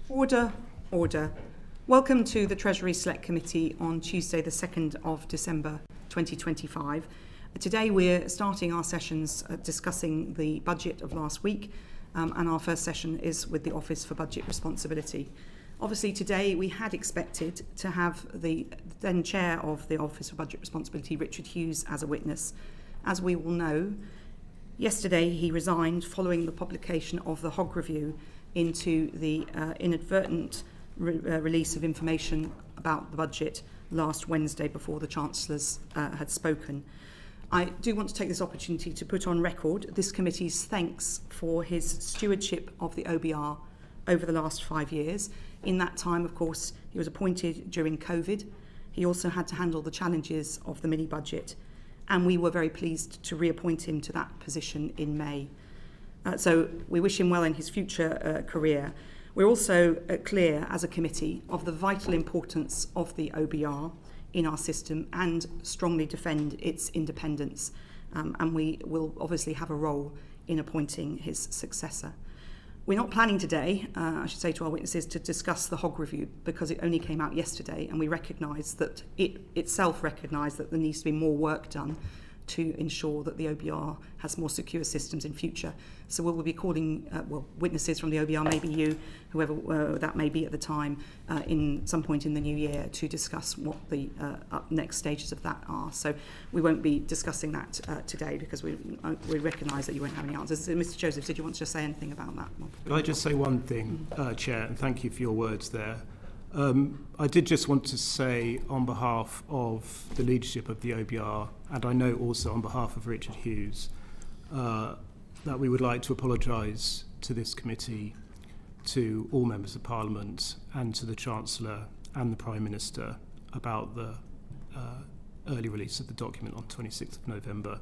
Order, order. Welcome to the Treasury Select Committee on Tuesday the 2nd of December 2025. Today we're starting our sessions discussing the budget of last week, and our first session is with the Office for Budget Responsibility. Obviously today we had expected to have the then Chair of the Office for Budget Responsibility, Richard Hughes, as a witness. As we all know, yesterday he resigned following the publication of the Hogg Review into the inadvertent release of information about the budget last Wednesday before the Chancellors had spoken. I do want to take this opportunity to put on record this committee's thanks for his stewardship of the OBR over the last 5 years. In that time, of course, he was appointed during COVID. He also had to handle the challenges of the mini-budget, and we were very pleased to reappoint him to that position in May. So we wish him well in his future career. We're also clear as a committee of the vital importance of the OBR in our system and strongly defend its independence. And we will obviously have a role in appointing his successor. We're not planning today, I should say to our witnesses, to discuss the Hogg Review because it only came out yesterday, and we recognise that it itself recognised that there needs to be more work done to ensure that the OBR has more secure systems in future. So we'll be calling witnesses from the OBR, maybe you, whoever that may be at the time, in some point in the new year to discuss what the next stages of that are. So we won't be discussing that today because we recognise that you won't have any answers. So Mr. Joseph, did you want to say anything about that? Could I just say one thing, Chair, and thank you for your words there. I did just want to say on behalf of the leadership of the OBR, and I know also on behalf of Richard Hughes, that we would like to apologise to this committee, to all members of Parliament and to the Chancellor and the Prime Minister about the early release of the document on 26th of November.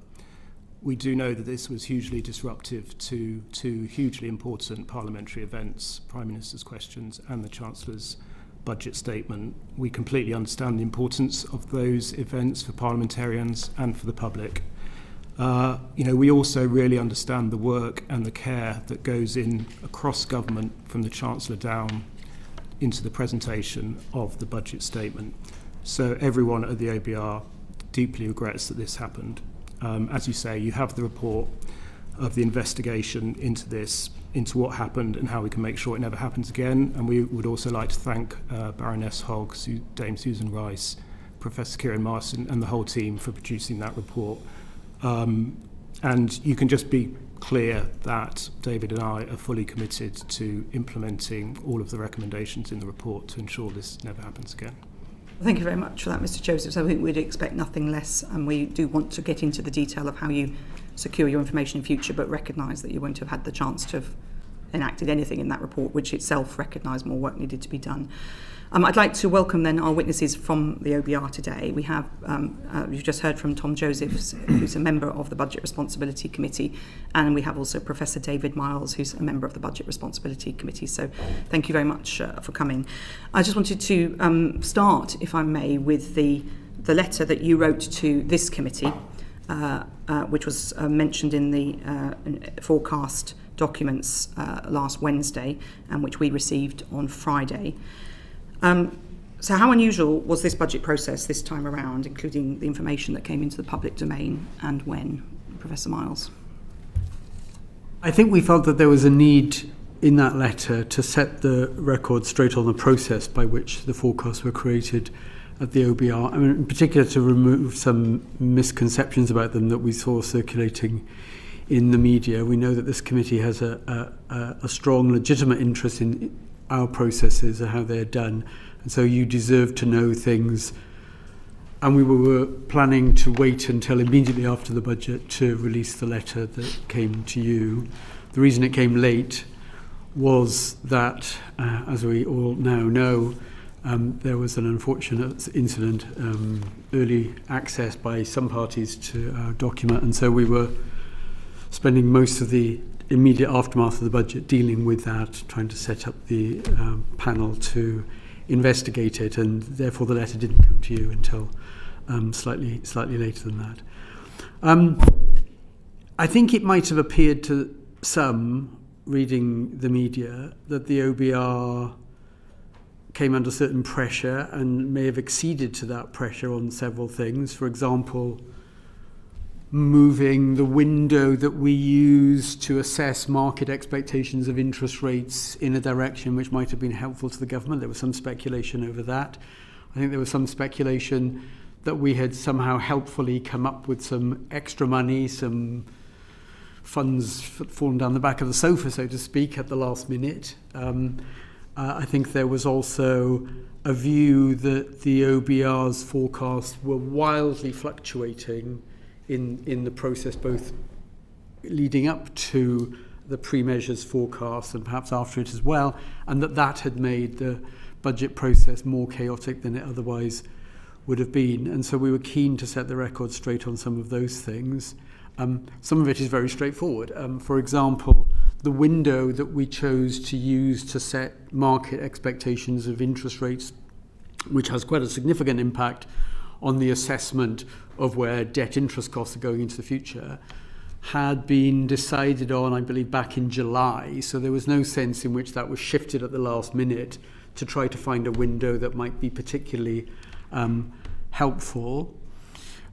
We do know that this was hugely disruptive to two hugely important parliamentary events, Prime Minister's questions and the Chancellor's budget statement. We completely understand the importance of those events for parliamentarians and for the public. We also really understand the work and the care that goes in across government from the Chancellor down into the presentation of the budget statement. So everyone at the OBR deeply regrets that this happened. As you say, you have the report of the investigation into this, into what happened and how we can make sure it never happens again. And we would also like to thank Baroness Hogg, Dame Susan Rice, Professor Kieran Marson and the whole team for producing that report. And you can just be clear that David and I are fully committed to implementing all of the recommendations in the report to ensure this never happens again. Thank you very much for that, Mr. Joseph. So I think we'd expect nothing less, and we do want to get into the detail of how you secure your information in future, but recognise that you won't have had the chance to have enacted anything in that report, which itself recognised more work needed to be done. I'd like to welcome then our witnesses from the OBR today. We have, you've just heard from Tom Josephs, who's a member of the Budget Responsibility Committee, and we have also Professor David Miles, who's a member of the Budget Responsibility Committee. So thank you very much for coming. I just wanted to start, if I may, with the letter that you wrote to this committee, which was mentioned in the forecast documents last Wednesday, and which we received on Friday. So how unusual was this budget process this time around, including the information that came into the public domain, and when? Professor Miles. I think we felt that there was a need in that letter to set the record straight on the process by which the forecasts were created at the OBR. I mean, in particular to remove some misconceptions about them that we saw circulating in the media. We know that this committee has a strong, legitimate interest in our processes and how they're done, and so you deserve to know things. And we were planning to wait until immediately after the budget to release the letter that came to you. The reason it came late was that, as we all now know, there was an unfortunate incident, early access by some parties to our document, and so we were spending most of the immediate aftermath of the budget dealing with that, trying to set up the panel to investigate it, and therefore the letter didn't come to you until slightly later than that. I think it might have appeared to some reading the media that the OBR came under certain pressure and may have acceded to that pressure on several things. For example, moving the window that we use to assess market expectations of interest rates in a direction which might have been helpful to the government. There was some speculation over that. I think there was some speculation that we had somehow helpfully come up with some extra money, some funds fallen down the back of the sofa, so to speak, at the last minute. I think there was also a view that the OBR's forecasts were wildly fluctuating in the process, both leading up to the pre-measures forecast and perhaps after it as well, and that had made the budget process more chaotic than it otherwise would have been. And so we were keen to set the record straight on some of those things. Some of it is very straightforward. For example, the window that we chose to use to set market expectations of interest rates, which has quite a significant impact on the assessment of where debt interest costs are going into the future, had been decided on, I believe, back in July. So there was no sense in which that was shifted at the last minute to try to find a window that might be particularly helpful.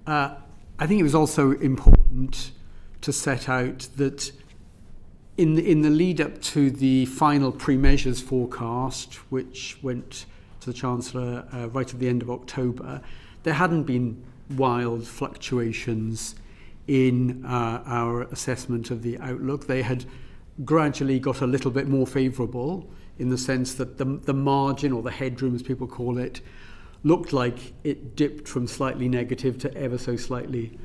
I think it was also important to set out that in the lead up to the final pre-measures forecast, which went to the Chancellor right at the end of October, there hadn't been wild fluctuations in our assessment of the outlook. They had gradually got a little bit more favourable in the sense that the margin, or the headroom as people call it, looked like it dipped from slightly negative to ever so slightly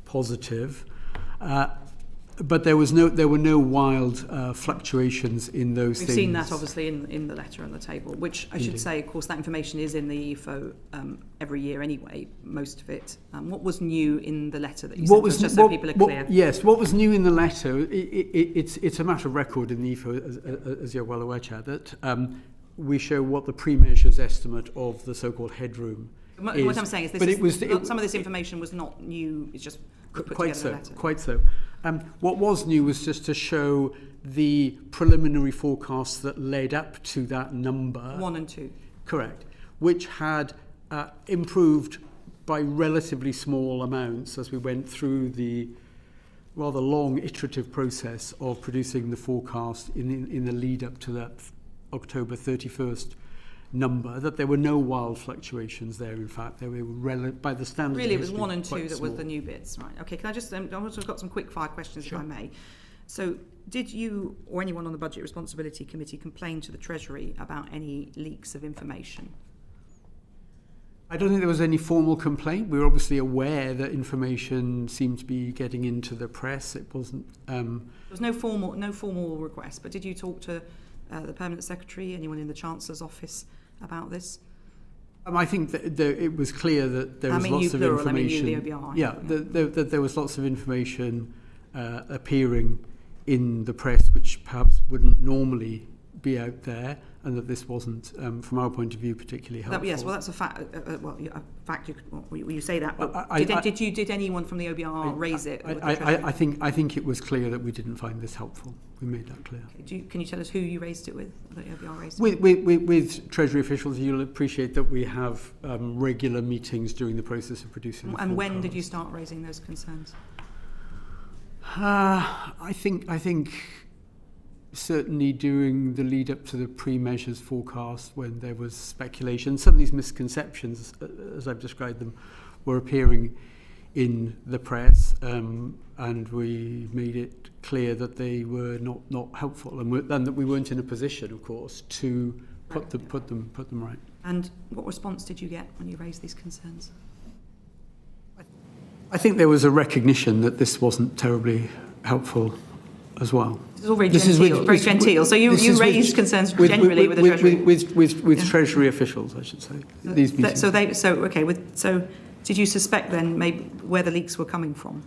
positive. But there were no wild fluctuations in those things. We've seen that obviously in the letter on the table, which I should say, of course, that information is in the EFO every year anyway, most of it. What was new in the letter that you sent us, just so people are clear? Yes, what was new in the letter, it's a matter of record in the EFO, as you're well aware, Chair, that we show what the pre-measures estimate of the so-called headroom is. What I'm saying is some of this information was not new, it's just put together in the letter. Quite so. What was new was just to show the preliminary forecasts that led up to that number. 1 and 2. Correct. Which had improved by relatively small amounts as we went through the rather long iterative process of producing the forecast in the lead up to that October 31st number, that there were no wild fluctuations there. In fact, they were by the standards. Really, it was 1 and 2 that small. were the new bits, right? Okay, can I just, I've also got some quick fire questions, Sure. if I may. So, did you or anyone on the Budget Responsibility Committee complain to the Treasury about any leaks of information? I don't think there was any formal complaint. We were obviously aware that information seemed to be getting into the press. It wasn't. There was no formal request, but did you talk to the Permanent Secretary, anyone in the Chancellor's office about this? I think that it was clear that there was lots of information. I mean, the OBR. Yeah, that there was lots of information appearing in the press, which perhaps wouldn't normally be out there, and that this wasn't, from our point of view, particularly helpful. Yes, well, that's a fact. A fact. You say that. But did anyone from the OBR raise it? I think it was clear that we didn't find this helpful. We made that clear. Okay. Can you tell us who you raised it with? The OBR raised it with Treasury officials. You'll appreciate that we have regular meetings during the process of producing. And when did you start raising those concerns? I think certainly during the lead up to the pre-measures forecast, when there was speculation, some of these misconceptions, as I've described them, were appearing in the press, and we made it clear that they were not helpful, and that we weren't in a position, of course, to put them right. And what response did you get when you raised these concerns? I think there was a recognition that this wasn't terribly helpful as well. This is all very genteel. So you raised concerns generally with the Treasury? With Treasury officials, I should say. These meetings. So did you suspect then maybe where the leaks were coming from?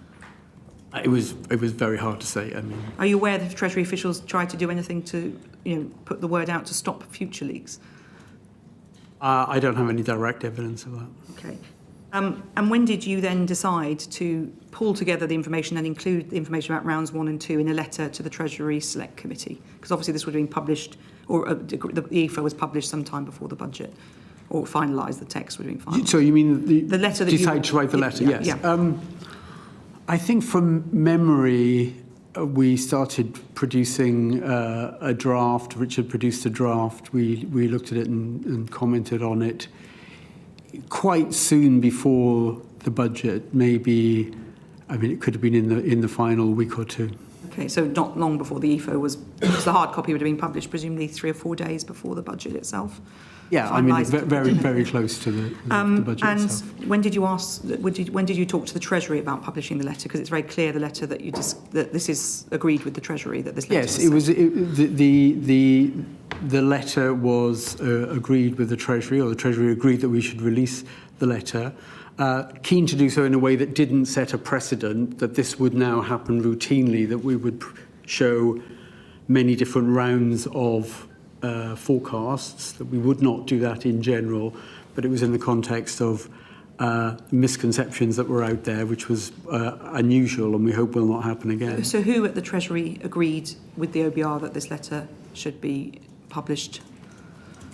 It was very hard to say. I mean, are you aware that the Treasury officials tried to do anything to, put the word out to stop future leaks? I don't have any direct evidence of that. Okay. And when did you then decide to pull together the information and include the information about rounds 1 and 2 in a letter to the Treasury Select Committee? Because obviously this would have been published, or the EFA was published sometime before the budget, or finalised, the text would have been finalised. So you mean the letter that decide to write the letter? Yeah, yes. Yeah. I think from memory, we started producing a draft. Richard produced a draft. We looked at it and commented on it quite soon before the budget. Maybe, I mean, it could have been in the final week or two. Okay, so not long before the EFO was, because the hard copy would have been published presumably 3 or 4 days before the budget itself. Yeah, I mean, very close to the budget and itself. when did you ask? When did you talk to the Treasury about publishing the letter? Because it's very clear the letter that that this is agreed with the Treasury, that this letter. Yes, the letter was agreed with the Treasury, or the Treasury agreed that we should release the letter. Keen to do so in a way that didn't set a precedent, that this would now happen routinely, that we would show many different rounds of forecasts, that we would not do that in general, but it was in the context of misconceptions that were out there, which was unusual and we hope will not happen again. So who at the Treasury agreed with the OBR that this letter should be published?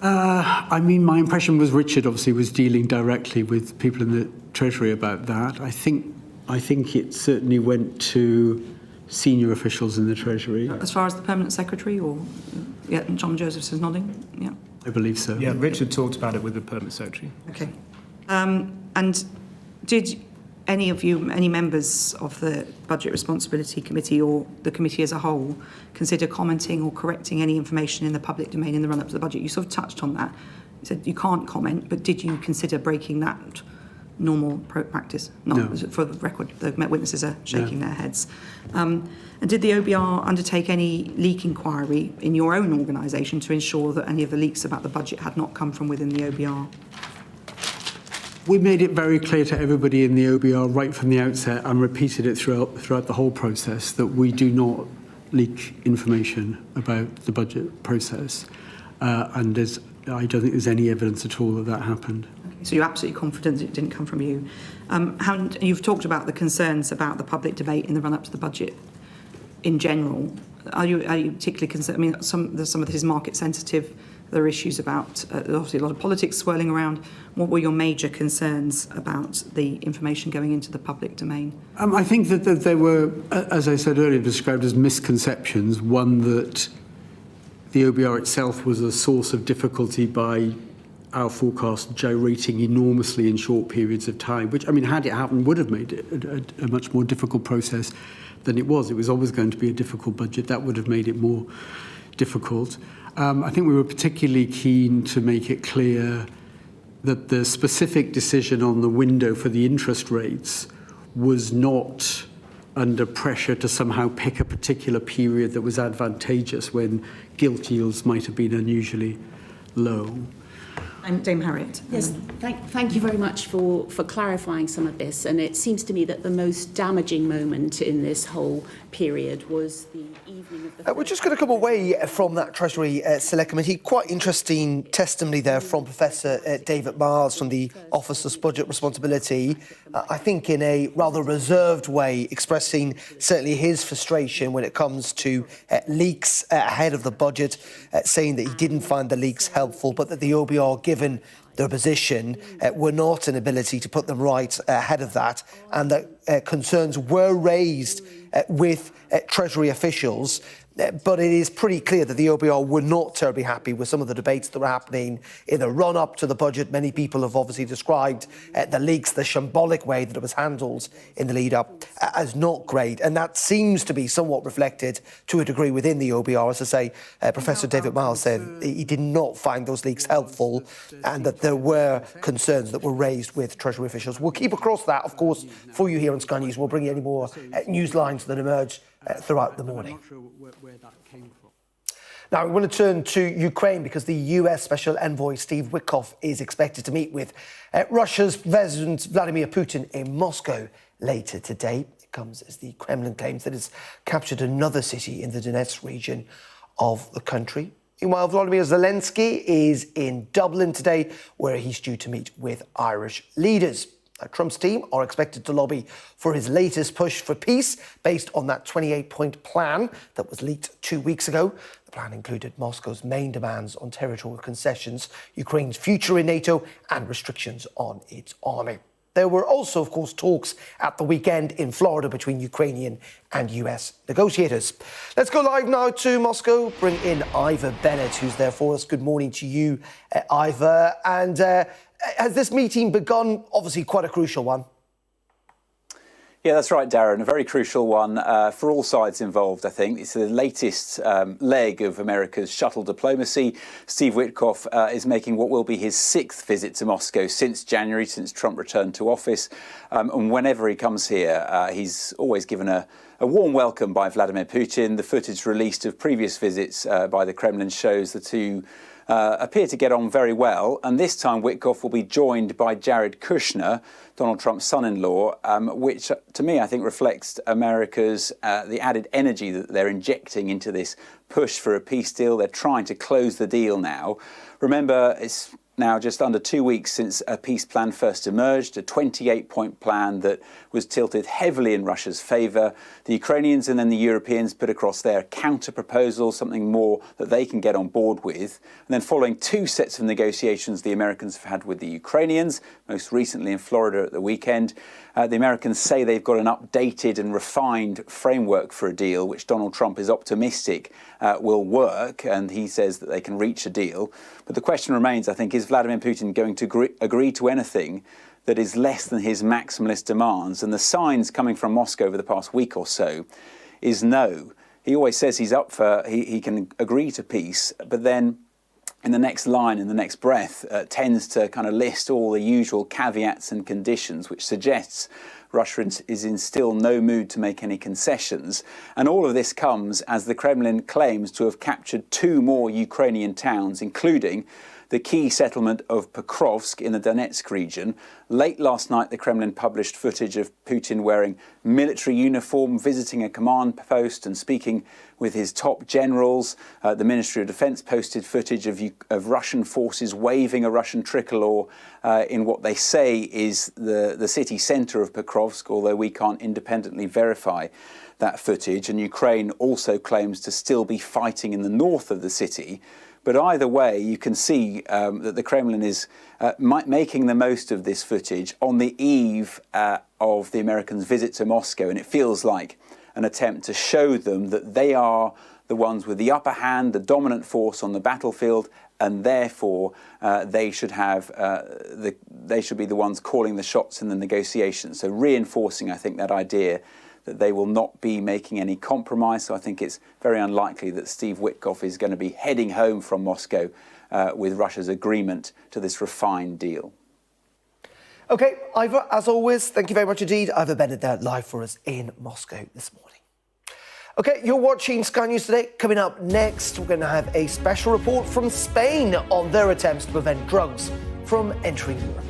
I mean, my impression was Richard obviously was dealing directly with people in the Treasury about that. I think it certainly went to senior officials in the Treasury. As far as the permanent secretary, or yeah, John Josephs is nodding. Yeah, I believe so. Yeah, Richard talked about it with the permanent secretary. Okay. And did any members of the Budget Responsibility Committee or the committee as a whole consider commenting or correcting any information in the public domain in the run-up to the budget? You sort of touched on that. You said you can't comment, but did you consider breaking that normal practice? No. For the record, the witnesses are shaking their heads. And did the OBR undertake any leak inquiry in your own organisation to ensure that any of the leaks about the budget had not come from within the OBR? We made it very clear to everybody in the OBR right from the outset, and repeated it throughout the whole process, that we do not leak information about the budget process. And I don't think there's any evidence at all that happened. Okay, so you're absolutely confident it didn't come from you. You've talked about the concerns about the public debate in the run-up to the budget in general. Are you particularly concerned? I mean, some of this is market sensitive. There are issues about, obviously, a lot of politics swirling around. What were your major concerns about the information going into the public domain? I think that there were, as I said earlier, described as misconceptions. One, that the OBR itself was a source of difficulty by our forecast gyrating enormously in short periods of time, which, I mean, had it happened, would have made it a much more difficult process than it was. It was always going to be a difficult budget. That would have made it more difficult. I think we were particularly keen to make it clear that the specific decision on the window for the interest rates was not under pressure to somehow pick a particular period that was advantageous when gilt yields might have been unusually low. And Dame Harriet. Yes, thank you very much for clarifying some of this. And it seems to me that the most damaging moment in this whole period was the evening of the... We're just going to come away from that Treasury Select Committee. Quite interesting testimony there from Professor David Miles from the Office of Budget Responsibility. I think in a rather reserved way, expressing certainly his frustration when it comes to leaks ahead of the budget, saying that he didn't find the leaks helpful, but that the OBR, given their position, were not an ability to put them right ahead of that, and that concerns were raised with Treasury officials. But it is pretty clear that the OBR were not terribly happy with some of the debates that were happening in the run-up to the budget. Many people have obviously described the leaks, the shambolic way that it was handled in the lead-up, as not great. And that seems to be somewhat reflected to a degree within the OBR. As I say, Professor David Miles said he did not find those leaks helpful, and that there were concerns that were raised with Treasury officials. We'll keep across that, of course, for you here on Sky News. We'll bring you any more news lines that emerge throughout the morning. I'm not sure where that came from. Now, we want to turn to Ukraine because the US Special Envoy Steve Witkoff is expected to meet with Russia's President Vladimir Putin in Moscow later today. It comes as the Kremlin claims that it's captured another city in the Donetsk region of the country. Meanwhile, Volodymyr Zelensky is in Dublin today, where he's due to meet with Irish leaders. Trump's team are expected to lobby for his latest push for peace based on that 28-point plan that was leaked 2 weeks ago. The plan included Moscow's main demands on territorial concessions, Ukraine's future in NATO, and restrictions on its army. There were also, of course, talks at the weekend in Florida between Ukrainian and US negotiators. Let's go live now to Moscow, bring in Ivor Bennett, who's there for us. Good morning to you, Ivor. And has this meeting begun? Obviously quite a crucial one. Yeah, that's right, Darren. A very crucial one for all sides involved, I think. It's the latest leg of America's shuttle diplomacy. Steve Witkoff is making what will be his 6th visit to Moscow since January, since Trump returned to office. And whenever he comes here, he's always given a warm welcome by Vladimir Putin. The footage released of previous visits by the Kremlin shows the two appear to get on very well. And this time Witkoff will be joined by Jared Kushner, Donald Trump's son-in-law, which to me I think reflects America's the added energy that they're injecting into this push for a peace deal. They're trying to close the deal now. Remember, it's now just under 2 weeks since a peace plan first emerged, a 28-point plan that was tilted heavily in Russia's favour. The Ukrainians and then the Europeans put across their counter-proposal, something more that they can get on board with. And then following 2 sets of negotiations the Americans have had with the Ukrainians, most recently in Florida at the weekend, the Americans say they've got an updated and refined framework for a deal, which Donald Trump is optimistic will work, and he says that they can reach a deal. But the question remains, I think, is Vladimir Putin going to agree to anything that is less than his maximalist demands? And the signs coming from Moscow over the past week or so is no. He always says he's up for, he can agree to peace, but then in the next line, in the next breath, tends to kind of list all the usual caveats and conditions, which suggests Russia is in still no mood to make any concessions. And all of this comes as the Kremlin claims to have captured 2 more Ukrainian towns, including the key settlement of Pokrovsk in the Donetsk region. Late last night, the Kremlin published footage of Putin wearing military uniform, visiting a command post and speaking with his top generals. The Ministry of Defense posted footage of Russian forces waving a Russian tricolour in what they say is the city centre of Pokrovsk, although we can't independently verify that footage. And Ukraine also claims to still be fighting in the north of the city. But either way, you can see that the Kremlin is making the most of this footage on the eve of the Americans' visit to Moscow. And it feels like an attempt to show them that they are the ones with the upper hand, the dominant force on the battlefield, and therefore they should be the ones calling the shots in the negotiations. So reinforcing, I think, that idea that they will not be making any compromise. So I think it's very unlikely that Steve Witkoff is going to be heading home from Moscow with Russia's agreement to this refined deal. OK, Ivor, as always, thank you very much indeed. Ivor Bennett there live for us in Moscow this morning. OK, you're watching Sky News Today. Coming up next, we're going to have a special report from Spain on their attempts to prevent drugs from entering Europe.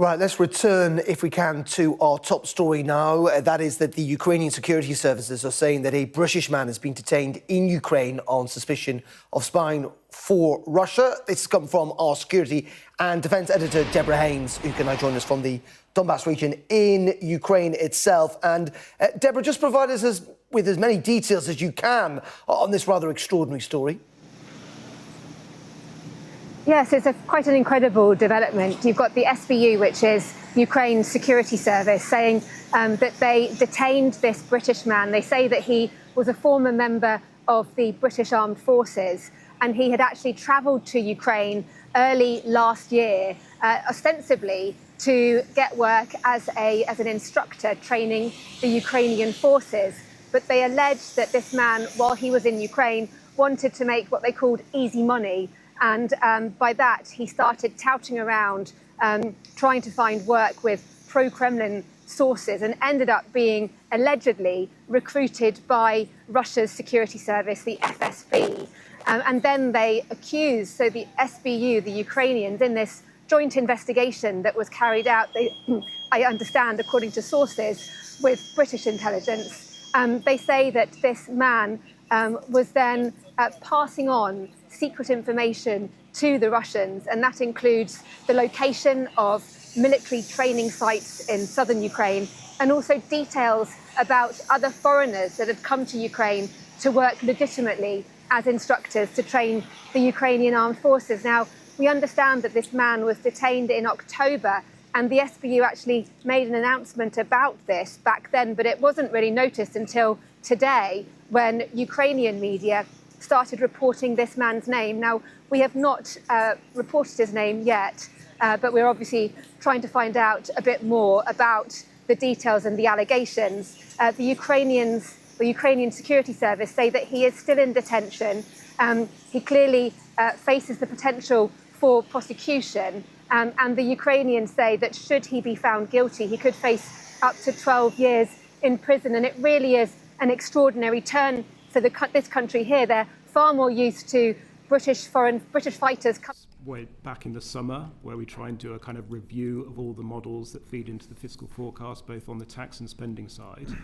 Right, let's return, if we can, to our top story now. That is that the Ukrainian security services are saying that a British man has been detained in Ukraine on suspicion of spying for Russia. This has come from our security and defence editor, Deborah Haynes, who can now join us from the Donbass region in Ukraine itself. And Deborah, just provide us with as many details as you can on this rather extraordinary story. Yes, it's quite an incredible development. You've got the SBU, which is Ukraine's security service, saying that they detained this British man. They say that he was a former member of the British Armed Forces, and he had actually travelled to Ukraine early last year, ostensibly to get work as an instructor training the Ukrainian forces. But they allege that this man, while he was in Ukraine, wanted to make what they called easy money. And by that, he started touting around, trying to find work with pro-Kremlin sources, and ended up being allegedly recruited by Russia's security service, the FSB. And then they accused, so the SBU, the Ukrainians, in this joint investigation that was carried out, I understand, according to sources, with British intelligence, they say that this man was then passing on secret information to the Russians, and that includes the location of military training sites in southern Ukraine, and also details about other foreigners that had come to Ukraine to work legitimately as instructors to train the Ukrainian armed forces. Now, we understand that this man was detained in October, and the SBU actually made an announcement about this back then, but it wasn't really noticed until today, when Ukrainian media started reporting this man's name. Now, we have not reported his name yet, but we're obviously trying to find out a bit more about the details and the allegations. The Ukrainian security service say that he is still in detention. He clearly faces the potential for prosecution, and the Ukrainians say that should he be found guilty, he could face up to 12 years in prison. And it really is an extraordinary turn for this country here. They're far more used to British fighters. Way back in the summer, where we try and do a kind of review of all the models that feed into the fiscal forecast, both on the tax and spending side.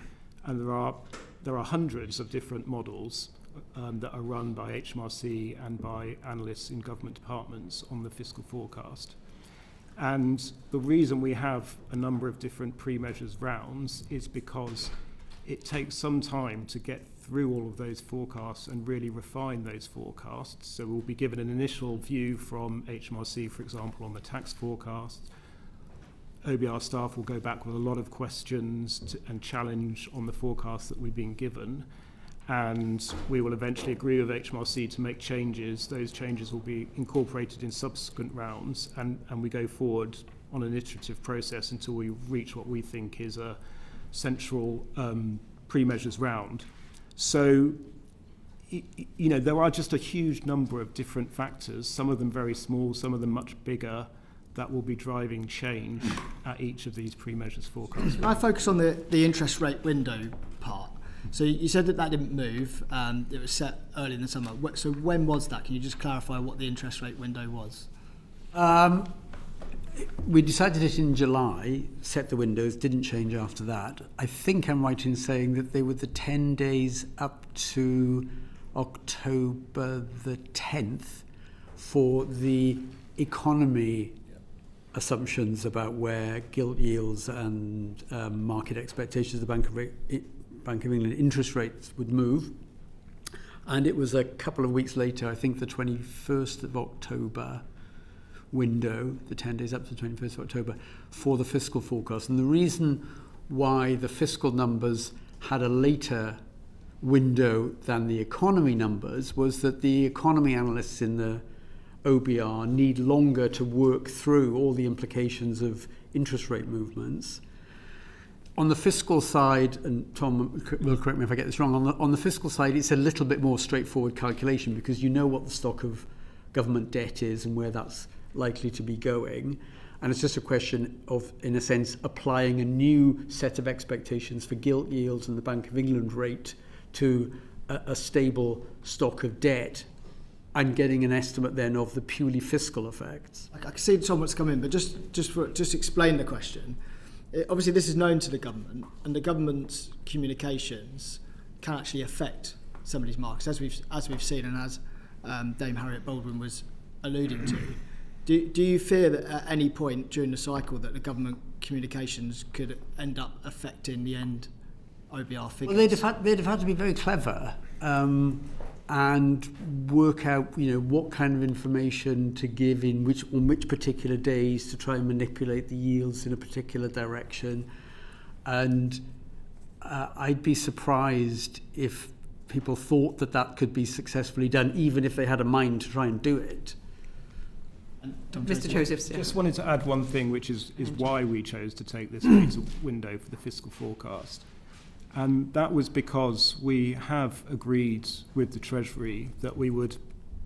And there are hundreds of different models that are run by HMRC and by analysts in government departments on the fiscal forecast. And the reason we have a number of different pre-measures rounds is because it takes some time to get through all of those forecasts and really refine those forecasts. So we'll be given an initial view from HMRC, for example, on the tax forecast. OBR staff will go back with a lot of questions and challenge on the forecast that we've been given. And we will eventually agree with HMRC to make changes. Those changes will be incorporated in subsequent rounds, and we go forward on an iterative process until we reach what we think is a central pre-measures round. So, there are just a huge number of different factors, some of them very small, some of them much bigger, that will be driving change at each of these pre-measures forecasts. I focus on the interest rate window part. So you said that didn't move, it was set early in the summer. So when was that? Can you just clarify what the interest rate window was? We decided it in July, set the windows, didn't change after that. I think I'm right in saying that they were the 10 days up to October the 10th for the economy assumptions about where gilt yields and market expectations of the Bank of England interest rates would move. And it was a couple of weeks later, I think the 21st of October window, the 10 days up to the 21st of October, for the fiscal forecast. And the reason why the fiscal numbers had a later window than the economy numbers was that the economy analysts in the OBR need longer to work through all the implications of interest rate movements. On the fiscal side, and Tom will correct me if I get this wrong, on the fiscal side, it's a little bit more straightforward calculation because you know what the stock of government debt is and where that's likely to be going. And it's just a question of, in a sense, applying a new set of expectations for gilt yields and the Bank of England rate to a stable stock of debt. and getting an estimate then of the purely fiscal effects. I can see someone's come in, but just explain the question. Obviously, this is known to the government, and the government's communications can actually affect somebody's markets, as we've seen, and as Dame Harriet Baldwin was alluding to. Do you fear that at any point during the cycle that the government communications could end up affecting the end OBR figures? Well, they'd have had to be very clever and work out, what kind of information to give on which particular days to try and manipulate the yields in a particular direction. And I'd be surprised if people thought that could be successfully done, even if they had a mind to try and do it. Mr. Josephs. Just wanted to add one thing, which is why we chose to take this later window for the fiscal forecast. And that was because we have agreed with the Treasury that we would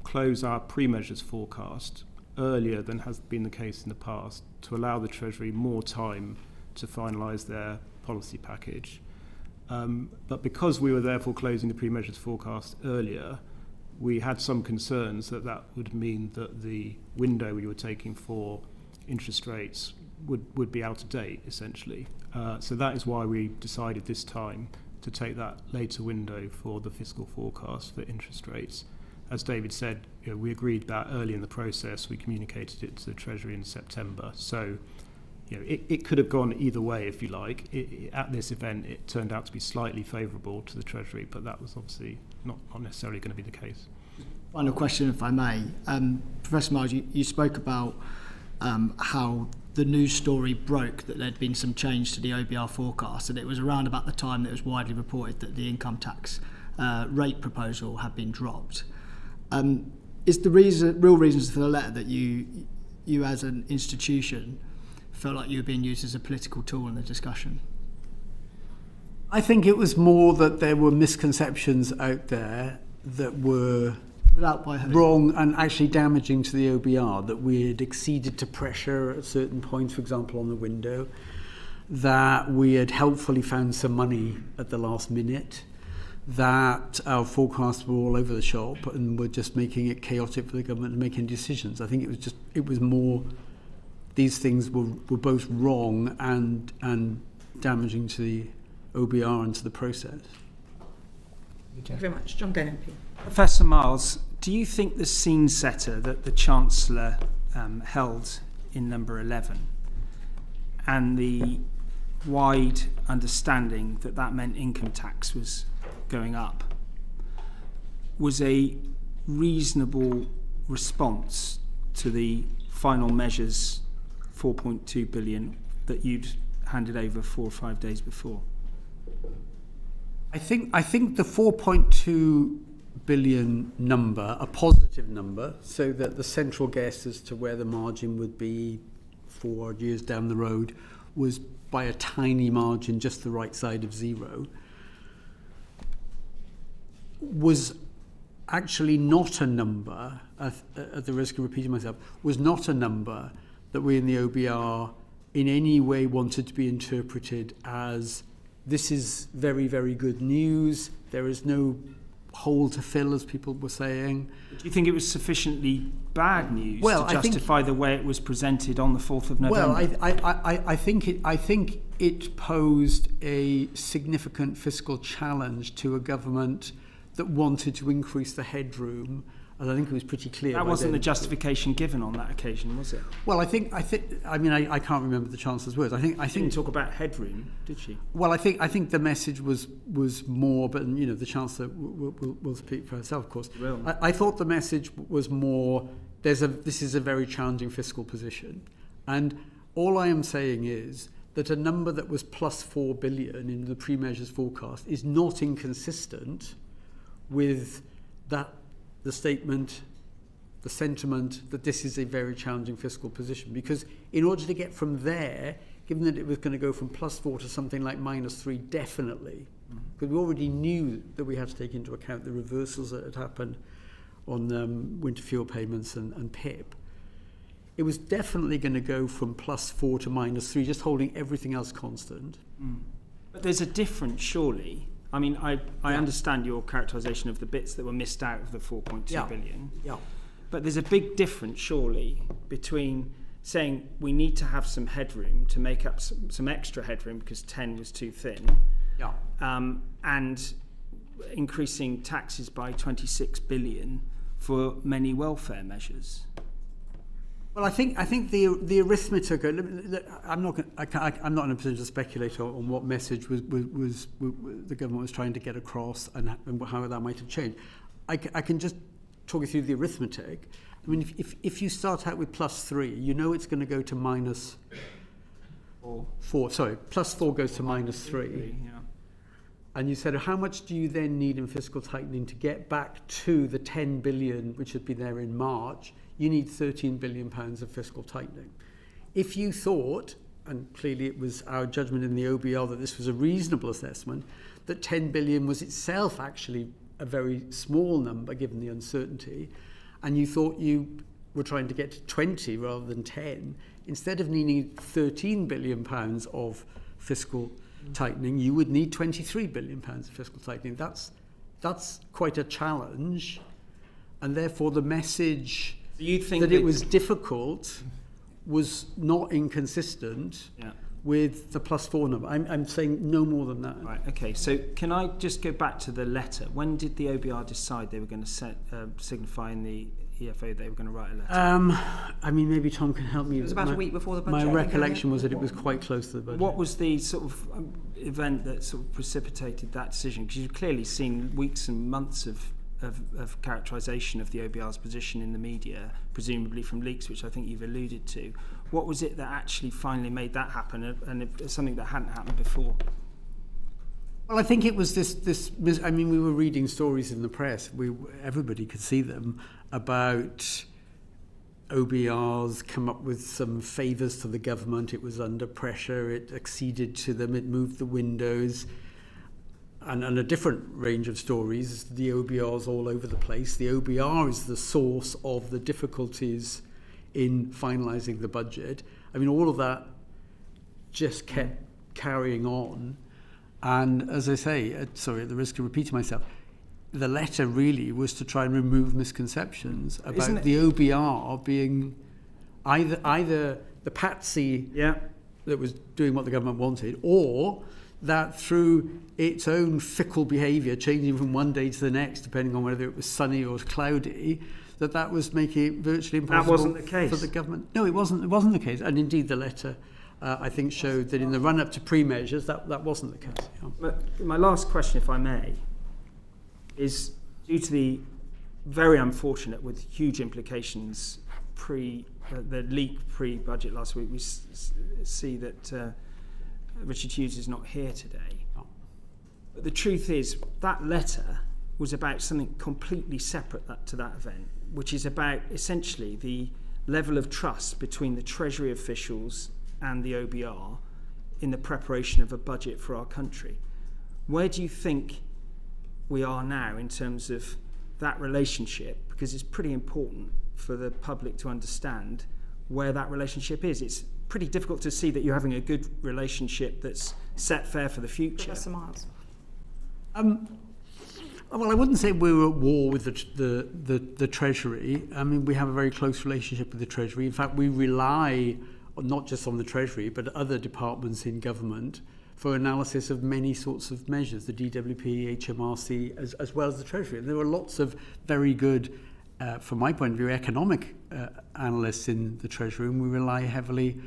close our pre-measures forecast earlier than has been the case in the past, to allow the Treasury more time to finalise their policy package. But because we were therefore closing the pre-measures forecast earlier, we had some concerns that would mean that the window we were taking for interest rates would be out of date, essentially. So that is why we decided this time to take that later window for the fiscal forecast for interest rates. As David said, we agreed that early in the process. We communicated it to the Treasury in September. So it could have gone either way, if you like. At this event, it turned out to be slightly favourable to the Treasury, but that was obviously not necessarily going to be the case. Final question, if I may. Professor Miles, you spoke about how the news story broke that there'd been some change to the OBR forecast, and it was around about the time that it was widely reported that the income tax rate proposal had been dropped. Is the real reasons for the letter that you as an institution felt like you were being used as a political tool in the discussion? I think it was more that there were misconceptions out there that were wrong and actually damaging to the OBR, that we had exceeded to pressure at certain points, for example, on the window, that we had helpfully found some money at the last minute, that our forecasts were all over the shop and were just making it chaotic for the government to make any decisions. I think it was more these things were both wrong and damaging to the OBR and to the process. Thank you very much. John Glenn MP. Professor Miles, do you think the scene setter that the Chancellor held in number 11 and the wide understanding that meant income tax was going up was a reasonable response to the final measures 4.2 billion that you'd handed over 4 or 5 days before? I think the 4.2 billion number, a positive number, so that the central guess as to where the margin would be 4 years down the road was by a tiny margin just the right side of zero, was actually not a number, at the risk of repeating myself, was not a number that we in the OBR in any way wanted to be interpreted as this is very, very good news, there is no hole to fill, as people were saying. Do you think it was sufficiently bad news to justify the way it was presented on the 4th of November? Well, I think it posed a significant fiscal challenge to a government that wanted to increase the headroom, and I think it was pretty clear. That wasn't the justification given on that occasion, was it? Well, I can't remember the Chancellor's words. I think she didn't talk about headroom, did she? Well, I think the message was more, but the Chancellor will speak for herself, of course. I thought the message was more, this is a very challenging fiscal position, and all I am saying is that a number that was plus 4 billion in the pre-measures forecast is not inconsistent with the statement, the sentiment that this is a very challenging fiscal position. Because in order to get from there, given that it was going to go from plus 4 to something like minus 3, definitely, because we already knew that we had to take into account the reversals that had happened on winter fuel payments and PIP. It was definitely going to go from plus 4 to minus 3, just holding everything else constant. But there's a difference, surely, I mean, I understand your characterisation of the bits that were missed out of the 4.2 billion. Yeah. But there's a big difference, surely, between saying we need to have some headroom to make up some extra headroom because 10 was too thin, and increasing taxes by 26 billion for many welfare measures. Well, I think the arithmetic. I'm not in a position to speculate on what message was the government was trying to get across and how that might have changed. I can just talk you through the arithmetic. I mean, if you start out with +3, you know it's going to go to -4. Sorry, +4 goes to -3. Yeah. And you said, how much do you then need in fiscal tightening to get back to the 10 billion which had been there in March? You need 13 billion pounds of fiscal tightening. If you thought, and clearly it was our judgment in the OBR that this was a reasonable assessment, that 10 billion was itself actually a very small number given the uncertainty, and you thought you were trying to get to 20 rather than 10, instead of needing 13 billion pounds of fiscal tightening, you would need 23 billion pounds of fiscal tightening. That's quite a challenge, and therefore the message that it was difficult was not inconsistent with the +4 number. I'm saying no more than that. Right. Okay. So can I just go back to the letter? When did the OBR decide they were going to signify in the EFO they were going to write a letter? I mean, maybe Tom can help me. It was about a week before the budget. My recollection was that it was quite close to the budget. What was the sort of event that sort of precipitated that decision? Because you've clearly seen weeks and months of characterisation of the OBR's position in the media, presumably from leaks, which I think you've alluded to. What was it that actually finally made that happen, and something that hadn't happened before? Well, I think it was this. I mean, we were reading stories in the press. Everybody could see them about OBRs come up with some favours to the government. It was under pressure. It acceded to them. It moved the windows. And a different range of stories, the OBRs all over the place. The OBR is the source of the difficulties in finalising the budget. I mean, all of that just kept carrying on. And as I say, sorry, at the risk of repeating myself, the letter really was to try and remove misconceptions about the OBR being either the patsy that was doing what the government wanted, or that through its own fickle behaviour, changing from one day to the next, depending on whether it was sunny or cloudy, that was making it virtually impossible. That wasn't the case for the government. No, it wasn't the case. And indeed, the letter, I think, showed that in the run-up to pre-measures, that wasn't the case. My last question, if I may, is due to the very unfortunate, with huge implications, the leak pre-budget last week, we see that Richard Hughes is not here today. But the truth is, that letter was about something completely separate to that event, which is about essentially the level of trust between the Treasury officials and the OBR in the preparation of a budget for our country. Where do you think we are now in terms of that relationship? Because it's pretty important for the public to understand where that relationship is. It's pretty difficult to see that you're having a good relationship that's set fair for the future. Professor Miles. Well, I wouldn't say we were at war with the Treasury. I mean, we have a very close relationship with the Treasury. In fact, we rely not just on the Treasury, but other departments in government for analysis of many sorts of measures, the DWP, HMRC, as well as the Treasury. And there are lots of very good, from my point of view, economic analysts in the Treasury, and we rely heavily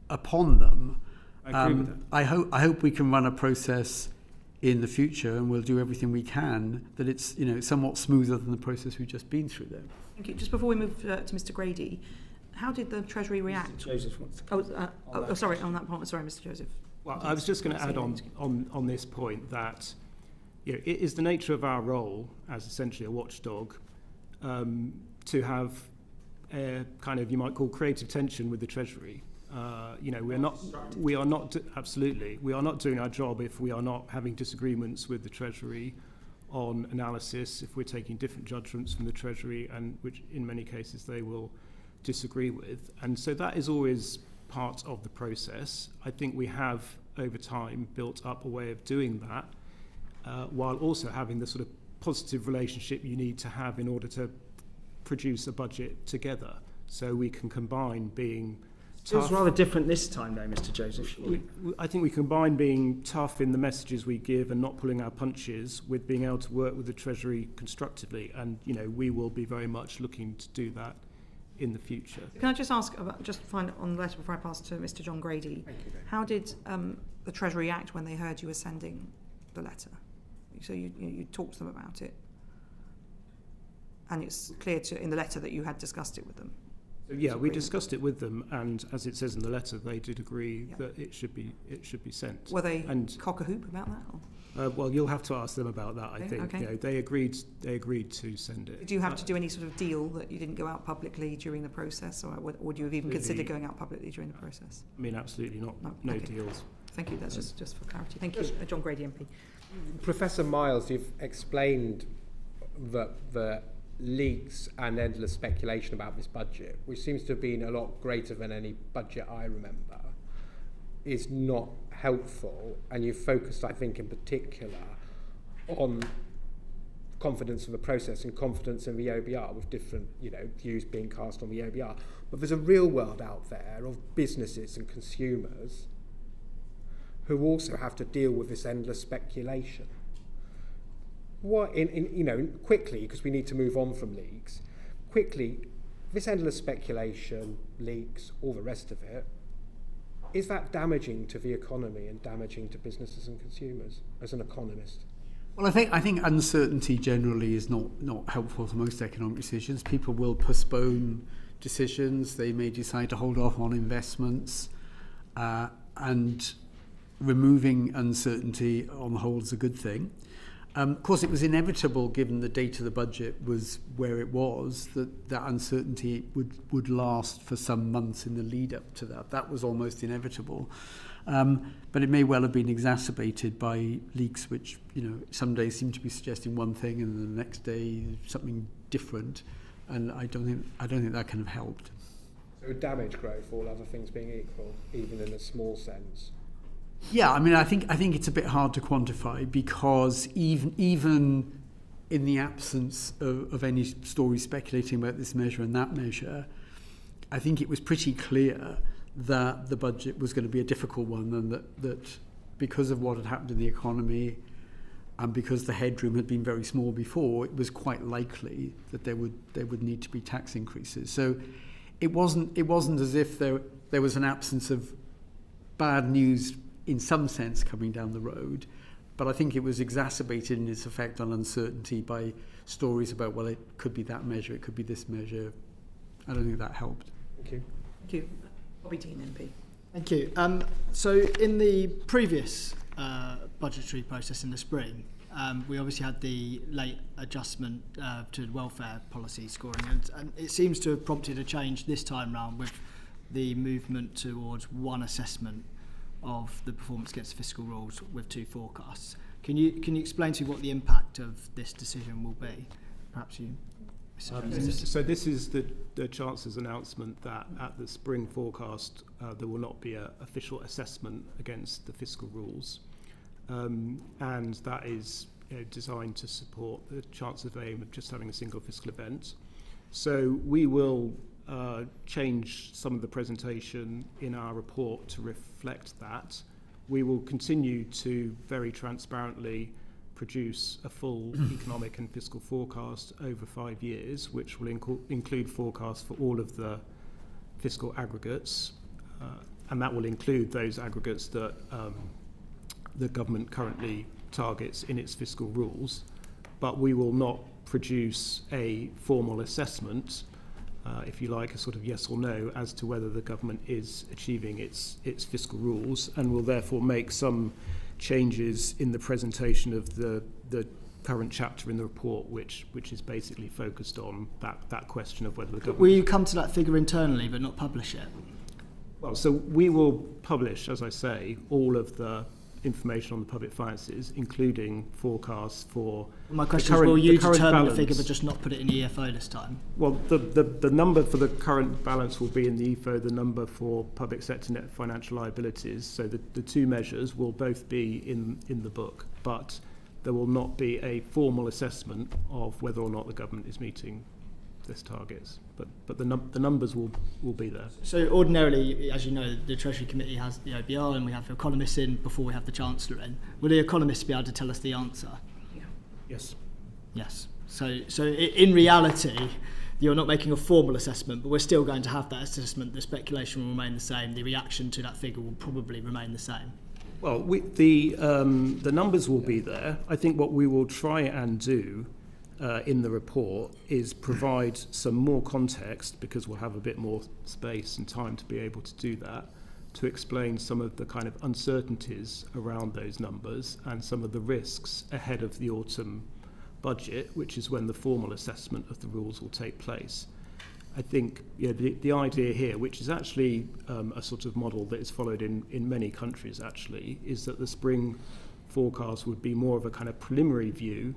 upon them. I agree with that. I hope we can run a process in the future, and we'll do everything we can that it's somewhat smoother than the process we've just been through there. Thank you. Just before we move to Mr. Grady, how did the Treasury react? Mr. Joseph wants to sorry, on that point. Sorry, Mr. Joseph. Well, I was just going to add on this point that it is the nature of our role as essentially a watchdog to have a kind of, you might call, creative tension with the Treasury. We are not doing our job if we are not having disagreements with the Treasury on analysis, if we're taking different judgments from the Treasury, and which in many cases they will disagree with. And so that is always part of the process. I think we have over time built up a way of doing that. while also having the sort of positive relationship you need to have in order to produce a budget together. So we can combine being It was rather different this time, though, Mr. Joseph. I think we combine being tough in the messages we give and not pulling our punches with being able to work with the Treasury constructively. And, we will be very much looking to do that in the future. Can I just ask, just find on the letter before I pass to Mr. John Grady, how did the Treasury act when they heard you were sending the letter? So you talked to them about it, and it's clear in the letter that you had discussed it with them. So, yeah, we discussed it with them, and as it says in the letter, they did agree that it should be sent. Were they cock a hoop about that? Or? Well, you'll have to ask them about that. I think. Okay. They agreed to send it. Did you have to do any sort of deal that you didn't go out publicly during the process, or would you have even considered going out publicly during the process? I mean, absolutely not. No okay. Deals. Thank you. That's just for clarity. Thank you, John Grady MP. Professor Miles, you've explained that the leaks and endless speculation about this budget, which seems to have been a lot greater than any budget I remember, is not helpful, and you've focused, I think, in particular on confidence in the process and confidence in the OBR, with different views being cast on the OBR. But there's a real world out there of businesses and consumers who also have to deal with this endless speculation. What quickly, because we need to move on from leaks, quickly, this endless speculation, leaks, all the rest of it, is that damaging to the economy and damaging to businesses and consumers as an economist? Well, I think uncertainty generally is not helpful for most economic decisions. People will postpone decisions. They may decide to hold off on investments, and removing uncertainty on the whole is a good thing. Of course, it was inevitable, given the date of the budget was where it was, that uncertainty would last for some months in the lead up to that. That was almost inevitable. But it may well have been exacerbated by leaks which, some days seem to be suggesting one thing and the next day something different. And I don't think that kind of helped. So damage growth, all other things being equal, even in a small sense? Yeah, I mean, I think it's a bit hard to quantify, because even in the absence of any story speculating about this measure and that measure, I think it was pretty clear that the budget was going to be a difficult one, and that because of what had happened in the economy and because the headroom had been very small before, it was quite likely that there would need to be tax increases. So it wasn't as if there was an absence of bad news in some sense coming down the road, but I think it was exacerbated in its effect on uncertainty by stories about, well, it could be that measure, it could be this measure. I don't think that helped. Thank you. Thank you. Bobby Dean MP. Thank you. So in the previous budgetary process in the spring, we obviously had the late adjustment to welfare policy scoring, and it seems to have prompted a change this time round with the movement towards one assessment of the performance against fiscal rules with two forecasts. Can you explain to me what the impact of this decision will be? Perhaps you. So this is the Chancellor's announcement that at the spring forecast there will not be an official assessment against the fiscal rules, and that is designed to support the Chancellor's aim of just having a single fiscal event. So we will change some of the presentation in our report to reflect that. We will continue to very transparently produce a full economic and fiscal forecast over 5 years, which will include forecasts for all of the fiscal aggregates, and that will include those aggregates that the government currently targets in its fiscal rules. But we will not produce a formal assessment, if you like, a sort of yes or no as to whether the government is achieving its fiscal rules, and will therefore make some changes in the presentation of the current chapter in the report, which is basically focused on that question of whether the government... Will you come to that figure internally but not publish it? Well, so we will publish, as I say, all of the information on the public finances, including forecasts for... My question is, will you determine the figure but just not put it in the EFO this time? Well, the number for the current balance will be in the EFO, the number for public sector net financial liabilities. So the two measures will both be in the book, but there will not be a formal assessment of whether or not the government is meeting this targets. But the numbers will be there. So ordinarily, as you know, the Treasury Committee has the OBR and we have economists in before we have the Chancellor in. Will the economists be able to tell us the answer? Yeah. Yes. Yes. So in reality, you're not making a formal assessment, but we're still going to have that assessment. The speculation will remain the same. The reaction to that figure will probably remain the same. Well, the numbers will be there. I think what we will try and do in the report is provide some more context, because we'll have a bit more space and time to be able to do that, to explain some of the kind of uncertainties around those numbers and some of the risks ahead of the autumn budget, which is when the formal assessment of the rules will take place. I think the idea here, which is actually a sort of model that is followed in many countries actually, is that the spring forecast would be more of a kind of preliminary view,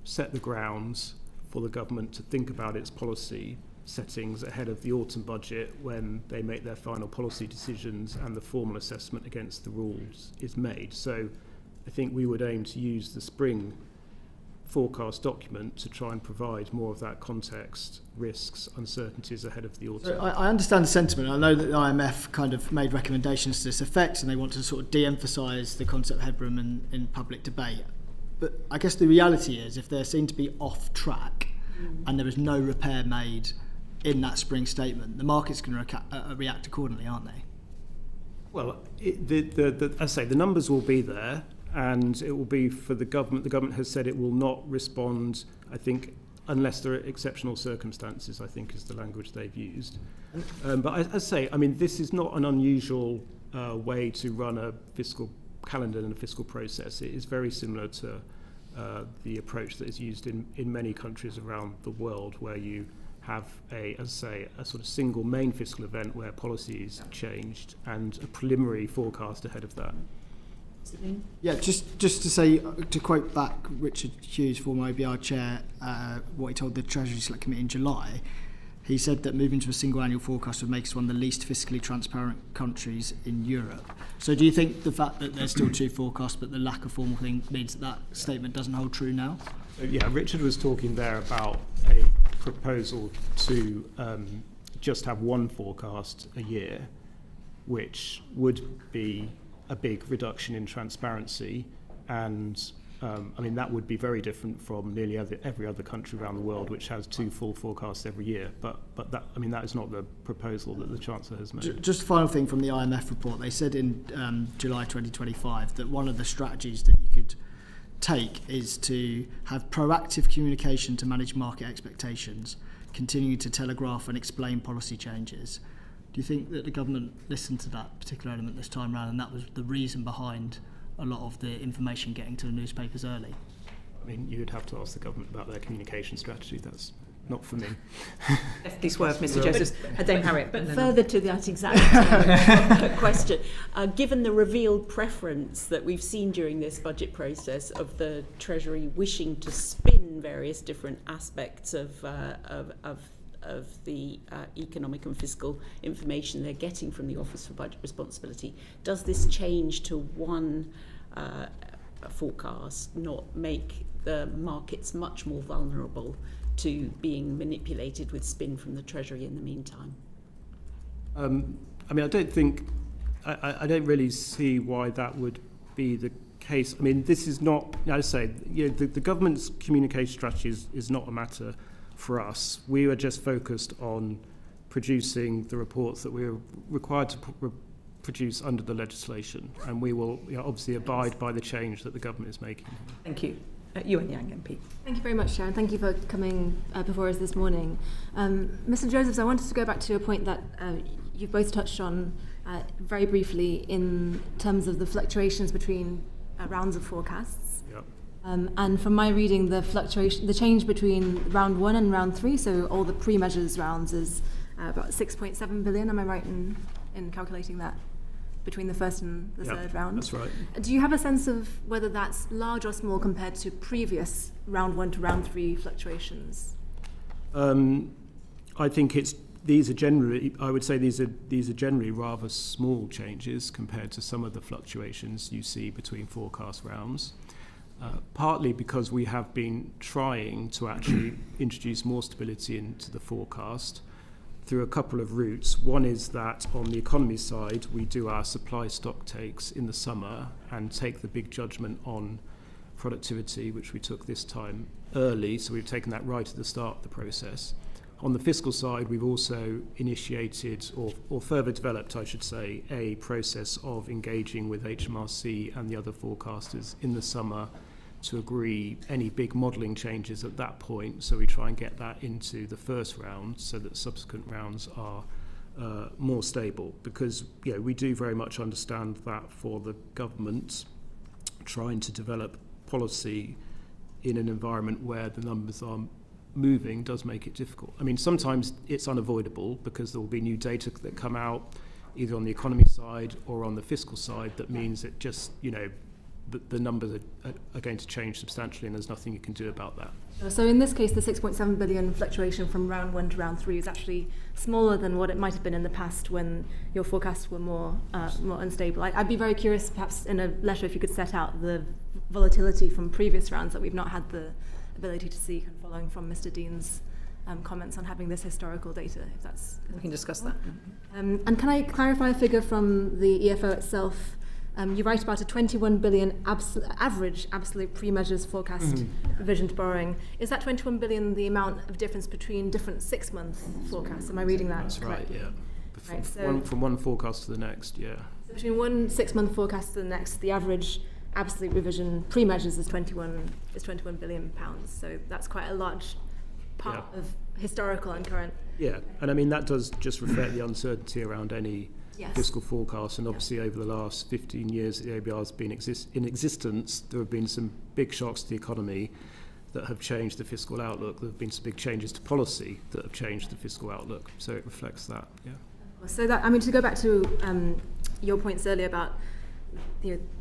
set the grounds for the government to think about its policy settings ahead of the autumn budget when they make their final policy decisions and the formal assessment against the rules is made. So I think we would aim to use the spring forecast document to try and provide more of that context, risks, uncertainties ahead of the autumn. So I understand the sentiment. I know that the IMF kind of made recommendations to this effect and they want to sort of de-emphasise the concept of headroom in public debate. But I guess the reality is, if they're seen to be off track and there is no repair made in that spring statement, the market's going to react accordingly, aren't they? Well, as I say, the numbers will be there, and it will be for the government. The government has said it will not respond, I think, unless there are exceptional circumstances, I think is the language they've used. But as I say, I mean, this is not an unusual way to run a fiscal calendar and a fiscal process. It is very similar to the approach that is used in many countries around the world, where you have a sort of single main fiscal event where policy is changed and a preliminary forecast ahead of that. Yeah, just to say, to quote back Richard Hughes, former OBR chair, what he told the Treasury Select Committee in July, he said that moving to a single annual forecast would make us one of the least fiscally transparent countries in Europe. So do you think the fact that there's still two forecasts but the lack of formal thing means that statement doesn't hold true now? Yeah, Richard was talking there about a proposal to just have one forecast a year, which would be a big reduction in transparency, and I mean that would be very different from nearly every other country around the world, which has two full forecasts every year. But that, I mean, that is not the proposal that the Chancellor has made. Just a final thing from the IMF report, they said in July 2025 that one of the strategies that you could take is to have proactive communication to manage market expectations, continuing to telegraph and explain policy changes. Do you think that the government listened to that particular element this time round, and that was the reason behind a lot of the information getting to the newspapers early? I mean, you'd have to ask the government about their communication strategy. That's not for me. Definitely swerve, Mr. Joseph. Dame Harriet. But further to that exact question, given the revealed preference that we've seen during this budget process of the Treasury wishing to spin various different aspects of the economic and fiscal information they're getting from the Office for Budget Responsibility, does this change to one forecast not make the markets much more vulnerable to being manipulated with spin from the Treasury in the meantime? I mean, I don't really see why that would be the case. I mean, this is not, as I say, the government's communication strategy is not a matter for us. We are just focused on producing the reports that we're required to produce under the legislation, and we will obviously abide by the change that the government is making. Thank you. Yuan Yang MP. Thank you very much, Sharon. Thank you for coming before us this morning. Mr. Josephs, I wanted to go back to a point that you've both touched on very briefly in terms of the fluctuations between rounds of forecasts. Yep. And from my reading, the change between round 1 and round 3, so all the pre-measures rounds, is about 6.7 billion. Am I right in calculating that? Between the first and the third round? That's right. Do you have a sense of whether that's large or small compared to previous round 1 to round 3 fluctuations? I think these are generally rather small changes compared to some of the fluctuations you see between forecast rounds. partly because we have been trying to actually introduce more stability into the forecast through a couple of routes. One is that on the economy side, we do our supply stock takes in the summer and take the big judgment on productivity, which we took this time early, so we've taken that right at the start of the process. On the fiscal side, we've also initiated, or further developed, I should say, a process of engaging with HMRC and the other forecasters in the summer to agree any big modelling changes at that point, so we try and get that into the first round so that subsequent rounds are more stable, because we do very much understand that for the government trying to develop policy in an environment where the numbers are moving does make it difficult. I mean, sometimes it's unavoidable because there will be new data that come out either on the economy side or on the fiscal side that means it just, the numbers are going to change substantially and there's nothing you can do about that. So in this case, the 6.7 billion fluctuation from round 1 to round 3 is actually smaller than what it might have been in the past when your forecasts were more unstable. I'd be very curious, perhaps in a letter, if you could set out the volatility from previous rounds that we've not had the ability to see, kind of following from Mr. Dean's comments on having this historical data, if that's... We can discuss that. And can I clarify a figure from the EFO itself? You write about a 21 billion average absolute pre-measures forecast revision to borrowing. Is that 21 billion the amount of difference between different 6-month forecasts? Am I reading that That's correctly? right, yeah. Right, so from one forecast to the next, yeah. So between one 6-month forecast to the next, the average absolute revision pre-measures is 21 billion pounds. So that's quite a large part of historical and current. Yeah, and I mean that does just reflect the uncertainty around any fiscal forecast, and obviously over the last 15 years that the OBR has been in existence, there have been some big shocks to the economy that have changed the fiscal outlook. There have been some big changes to policy that have changed the fiscal outlook, so it reflects that, yeah. So that, I mean, to go back to your points earlier about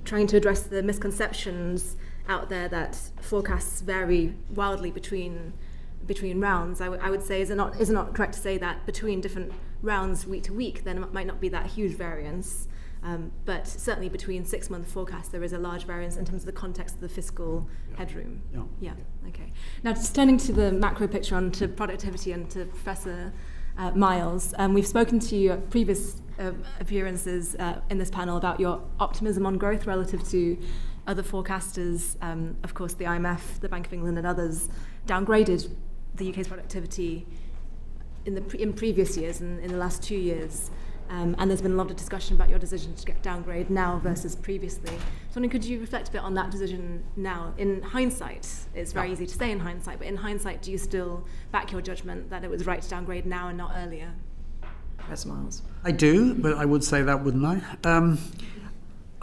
trying to address the misconceptions out there that forecasts vary wildly between rounds, I would say, is it not correct to say that between different rounds week to week there might not be that huge variance, but certainly between 6-month forecasts there is a large variance in terms of the context of the fiscal headroom. Yeah. Okay. Now, just turning to the macro picture, on to productivity and to Professor Miles, we've spoken to you at previous appearances in this panel about your optimism on growth relative to other forecasters. Of course, the IMF, the Bank of England and others downgraded the UK's productivity in previous years, in the last 2 years. And there's been a lot of discussion about your decision to get downgrade now versus previously. So could you reflect a bit on that decision now? In hindsight, it's very easy to say in hindsight, but in hindsight, do you still back your judgment that it was right to downgrade now and not earlier? Professor Miles. I do, but I would say that, wouldn't I?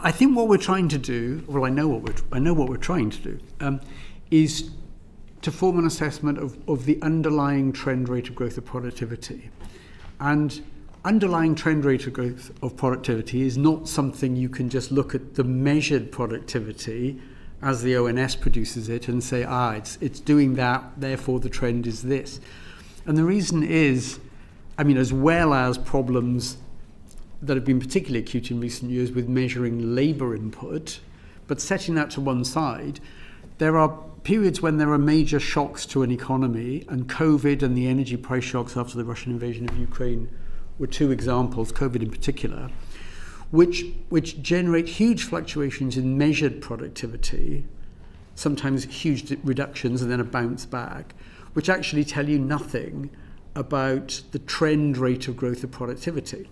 I think what we're trying to do, well, I know what we're trying to do, is to form an assessment of the underlying trend rate of growth of productivity. And underlying trend rate of growth of productivity is not something you can just look at the measured productivity as the ONS produces it and say, it's doing that, therefore the trend is this. And the reason is, I mean, as well as problems that have been particularly acute in recent years with measuring labour input, but setting that to one side, there are periods when there are major shocks to an economy, and COVID and the energy price shocks after the Russian invasion of Ukraine were 2 examples, COVID in particular, which generate huge fluctuations in measured productivity, sometimes huge reductions and then a bounce back, which actually tell you nothing about the trend rate of growth of productivity.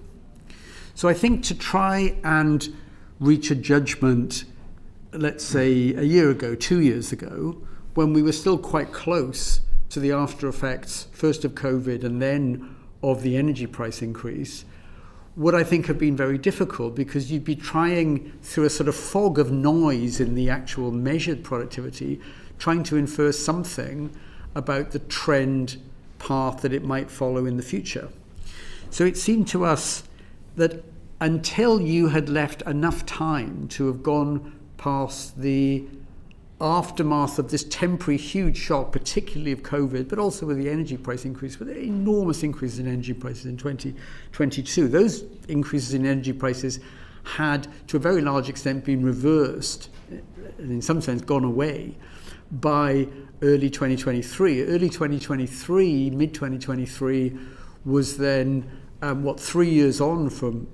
So I think to try and reach a judgment, let's say a year ago, 2 years ago, when we were still quite close to the after effects, first of COVID and then of the energy price increase, would I think have been very difficult, because you'd be trying through a sort of fog of noise in the actual measured productivity, trying to infer something about the trend path that it might follow in the future. So it seemed to us that until you had left enough time to have gone past the aftermath of this temporary huge shock, particularly of COVID, but also with the energy price increase, with enormous increases in energy prices in 2022. Those increases in energy prices had, to a very large extent, been reversed, and in some sense gone away, by early 2023. Early 2023, mid-2023, was then, 3 years on from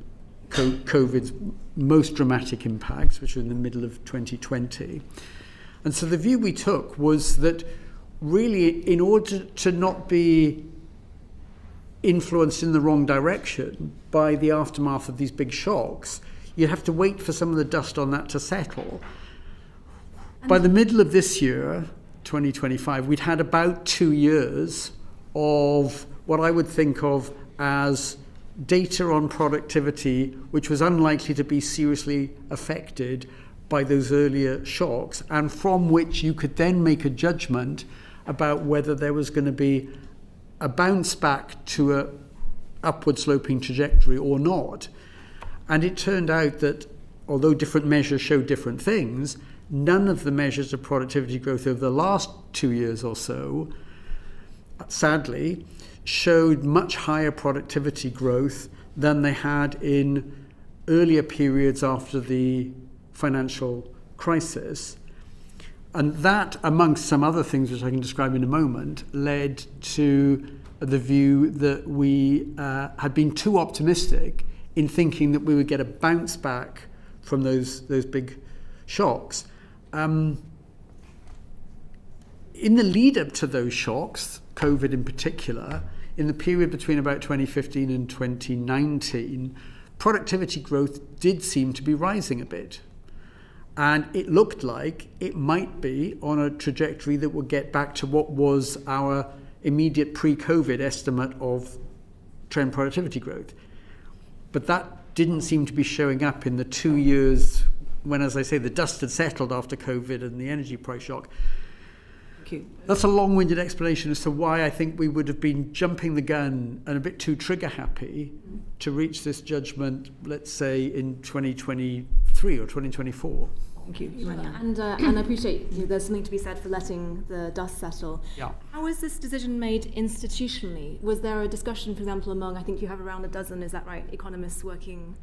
COVID's most dramatic impacts, which were in the middle of 2020. And so the view we took was that really, in order to not be influenced in the wrong direction by the aftermath of these big shocks, you'd have to wait for some of the dust on that to settle. By the middle of this year, 2025, we'd had about 2 years of what I would think of as data on productivity, which was unlikely to be seriously affected by those earlier shocks, and from which you could then make a judgment about whether there was going to be a bounce back to a upward sloping trajectory or not. And it turned out that although different measures showed different things, none of the measures of productivity growth over the last 2 years or so, sadly, showed much higher productivity growth than they had in earlier periods after the financial crisis. And that, amongst some other things which I can describe in a moment, led to the view that we had been too optimistic in thinking that we would get a bounce back from those big shocks. In the lead up to those shocks, COVID in particular, in the period between about 2015 and 2019, productivity growth did seem to be rising a bit. And it looked like it might be on a trajectory that would get back to what was our immediate pre-COVID estimate of trend productivity growth. But that didn't seem to be showing up in the 2 years when, as I say, the dust had settled after COVID and the energy price shock. Thank you. That's a long-winded explanation as to why I think we would have been jumping the gun and a bit too trigger-happy to reach this judgment, let's say, in 2023 or 2024. Thank you. And I appreciate there's something to be said for letting the dust settle. Yeah. How was this decision made institutionally? Was there a discussion, for example, among, I think you have around a dozen, is that right, economists working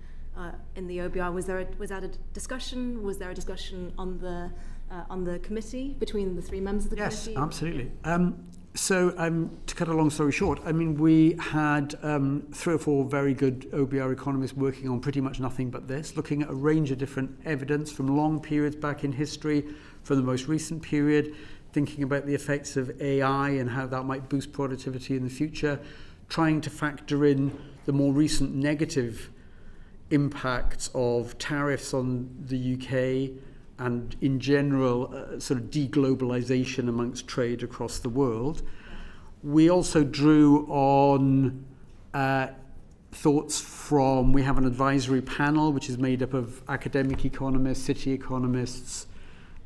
in the OBR? Was that a discussion? Was there a discussion on the committee between the three members of the committee? Yes, absolutely. So to cut a long story short, I mean, we had 3 or 4 very good OBR economists working on pretty much nothing but this, looking at a range of different evidence from long periods back in history, from the most recent period, thinking about the effects of AI and how that might boost productivity in the future, trying to factor in the more recent negative impacts of tariffs on the UK and in general sort of deglobalization amongst trade across the world. We also drew on thoughts from, we have an advisory panel which is made up of academic economists, city economists,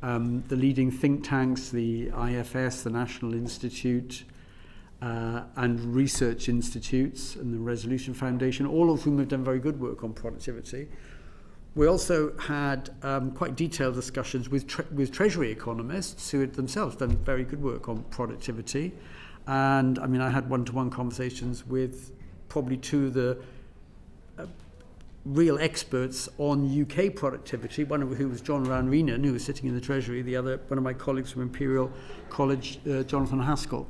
the leading think tanks, the IFS, the National Institute, and research institutes and the Resolution Foundation, all of whom have done very good work on productivity. We also had quite detailed discussions with Treasury economists who had themselves done very good work on productivity. And I mean, I had one-to-one conversations with probably 2 of the real experts on UK productivity, one of whom was John Ranreenan, who was sitting in the Treasury, the other, one of my colleagues from Imperial College, Jonathan Haskell.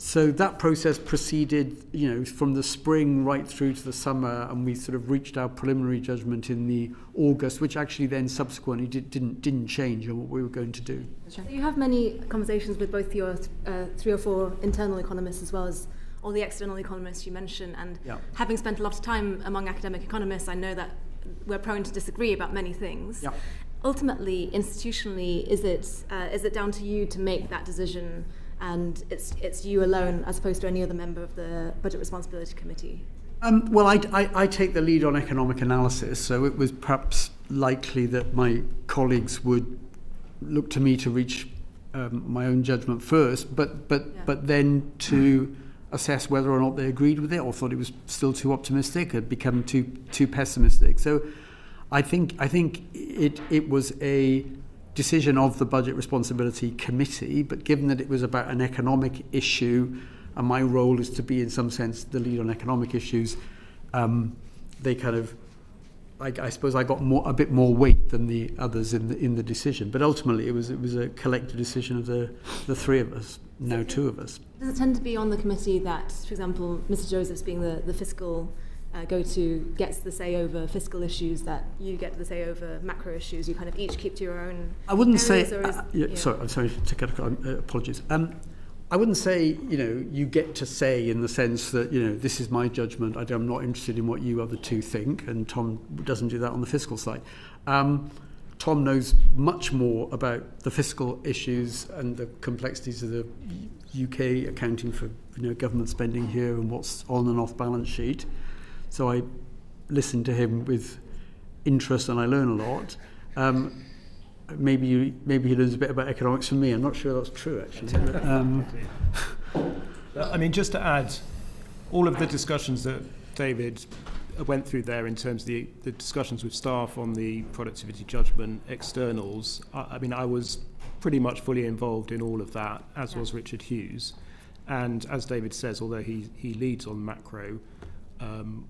So that process proceeded, from the spring right through to the summer, and we sort of reached our preliminary judgment in the August, which actually then subsequently didn't change on what we were going to do. So you have many conversations with both your 3 or 4 internal economists as well as all the external economists you mentioned, and having spent a lot of time among academic economists, I know that we're prone to disagree about many things. Yeah. Ultimately, institutionally, is it down to you to make that decision? And it's you alone as opposed to any other member of the Budget Responsibility Committee? Well, I take the lead on economic analysis, so it was perhaps likely that my colleagues would look to me to reach my own judgment first, but then to assess whether or not they agreed with it or thought it was still too optimistic, had become too pessimistic. So I think it was a decision of the Budget Responsibility Committee, but given that it was about an economic issue and my role is to be in some sense the lead on economic issues, they kind of I suppose I got a bit more weight than the others in the decision. But ultimately, it was a collective decision of the three of us, now two of us. Does it tend to be on the committee that, for example, Mr. Josephs being the fiscal go-to gets the say over fiscal issues, that you get the say over macro issues? You kind of each keep to your own. I wouldn't say. Yeah. Sorry, I'm sorry to cut. Apologies. I wouldn't say, you get to say in the sense that, this is my judgment. I'm not interested in what you other two think, and Tom doesn't do that on the fiscal side. Tom knows much more about the fiscal issues and the complexities of the UK accounting for government spending here and what's on and off balance sheet. So I listen to him with interest and I learn a lot. Maybe he learns a bit about economics from me. I'm not sure that's true, actually. I mean, just to add, all of the discussions that David went through there in terms of the discussions with staff on the productivity judgment externals, I was pretty much fully involved in all of that, as was Richard Hughes. And as David says, although he leads on macro,